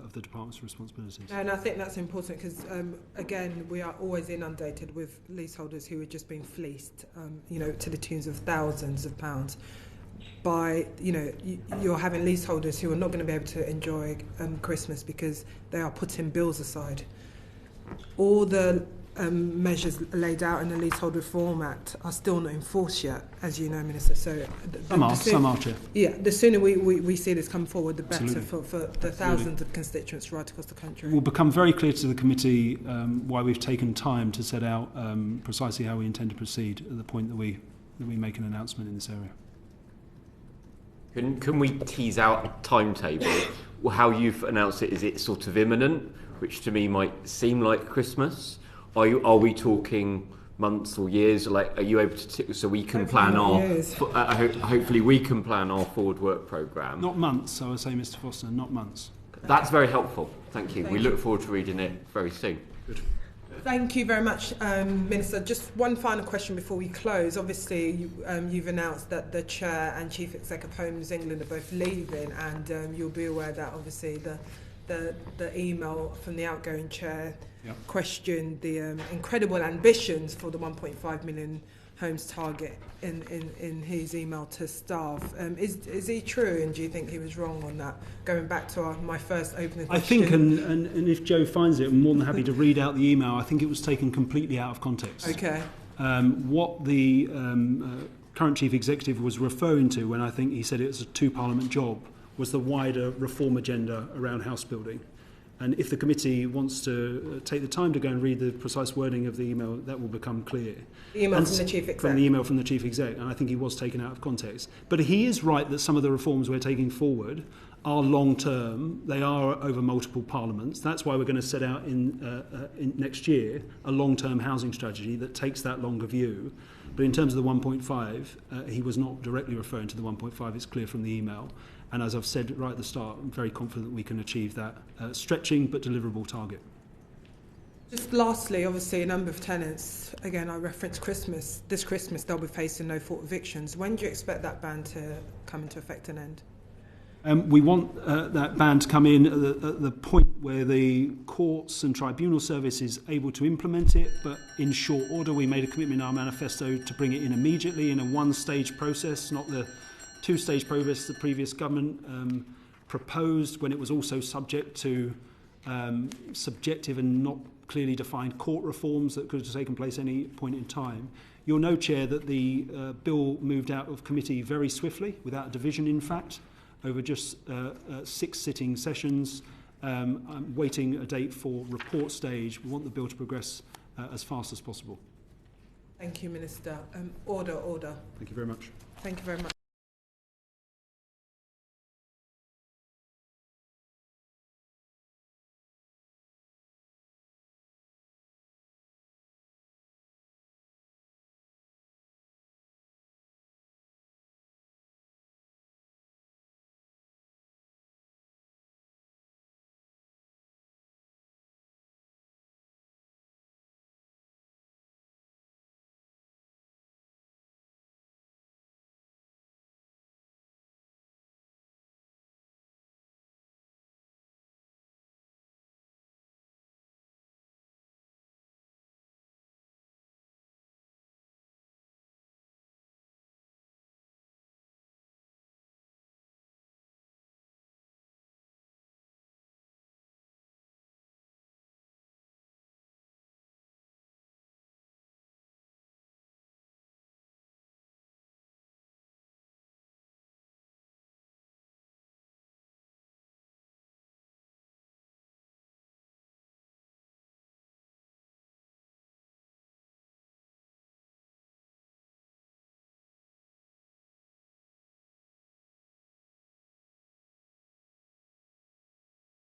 of the Department's responsibilities. And I think that's important because, again, we are always inundated with leaseholders who are just being fleeced, to the tunes of thousands of pounds by, you're having leaseholders who are not going to be able to enjoy Christmas because they are putting bills aside. All the measures laid out in the Leasehold Reform Act are still not enforced yet, as you know, Minister. So some are, Chair. Yeah, the sooner we see this come forward, the better Absolutely. for the thousands of constituents right across the country. It will become very clear to the committee why we've taken time to set out precisely how we intend to proceed at the point that we make an announcement in this area. Can we tease out a timetable? How you've announced it, is it sort of imminent, which to me might seem like Christmas? Are we talking months or years? Like, are you able to so we can plan our hopefully we can plan our forward work programme? Not months, I would say, Mr. Foster, not months. That's very helpful. Thank you. Thank We you. look forward to reading it very soon. Good. Thank you very much, Minister. Just one final question before we close. Obviously, you've announced that the Chair and Chief Exec of Homes England are both leaving, and you'll be aware that obviously the email from the outgoing Chair questioned the incredible ambitions for the 1.5 million homes target in his email to staff. Is he true, and do you think he was wrong on that? Going back to my first opening question. I think, and if Joe finds it, I'm more than happy to read out the email. I think it was taken completely out of context. Okay. What the current Chief Executive was referring to when I think he said it was a two-parliament job was the wider reform agenda around house building. And if the committee wants to take the time to go and read the precise wording of the email, that will become clear. The email from the Chief Exec. From the email from the Chief Exec, and I think he was taken out of context. But he is right that some of the reforms we're taking forward are long-term. They are over multiple parliaments. That's why we're going to set out in next year a long-term housing strategy that takes that longer view. But in terms of the 1.5, he was not directly referring to the 1.5. It's clear from the email. And as I've said right at the start, I'm very confident that we can achieve that stretching but deliverable target. Just lastly, obviously, a number of tenants, again, I referenced Christmas. This Christmas, they'll be facing no-fault evictions. When do you expect that ban to come into effect and end? We want that ban to come in at the point where the courts and tribunal service is able to implement it, but in short order. We made a commitment in our manifesto to bring it in immediately in a one-stage process, not the two-stage process the previous government proposed, when it was also subject to subjective and not clearly defined court reforms that could have taken place any point in time. You'll know, Chair, that the bill moved out of committee very swiftly, without a division in fact, over just 6 sitting sessions. I'm waiting a date for report stage. We want the bill to progress as fast as possible. Thank you, Minister. Order. Thank you very much. Thank you very much.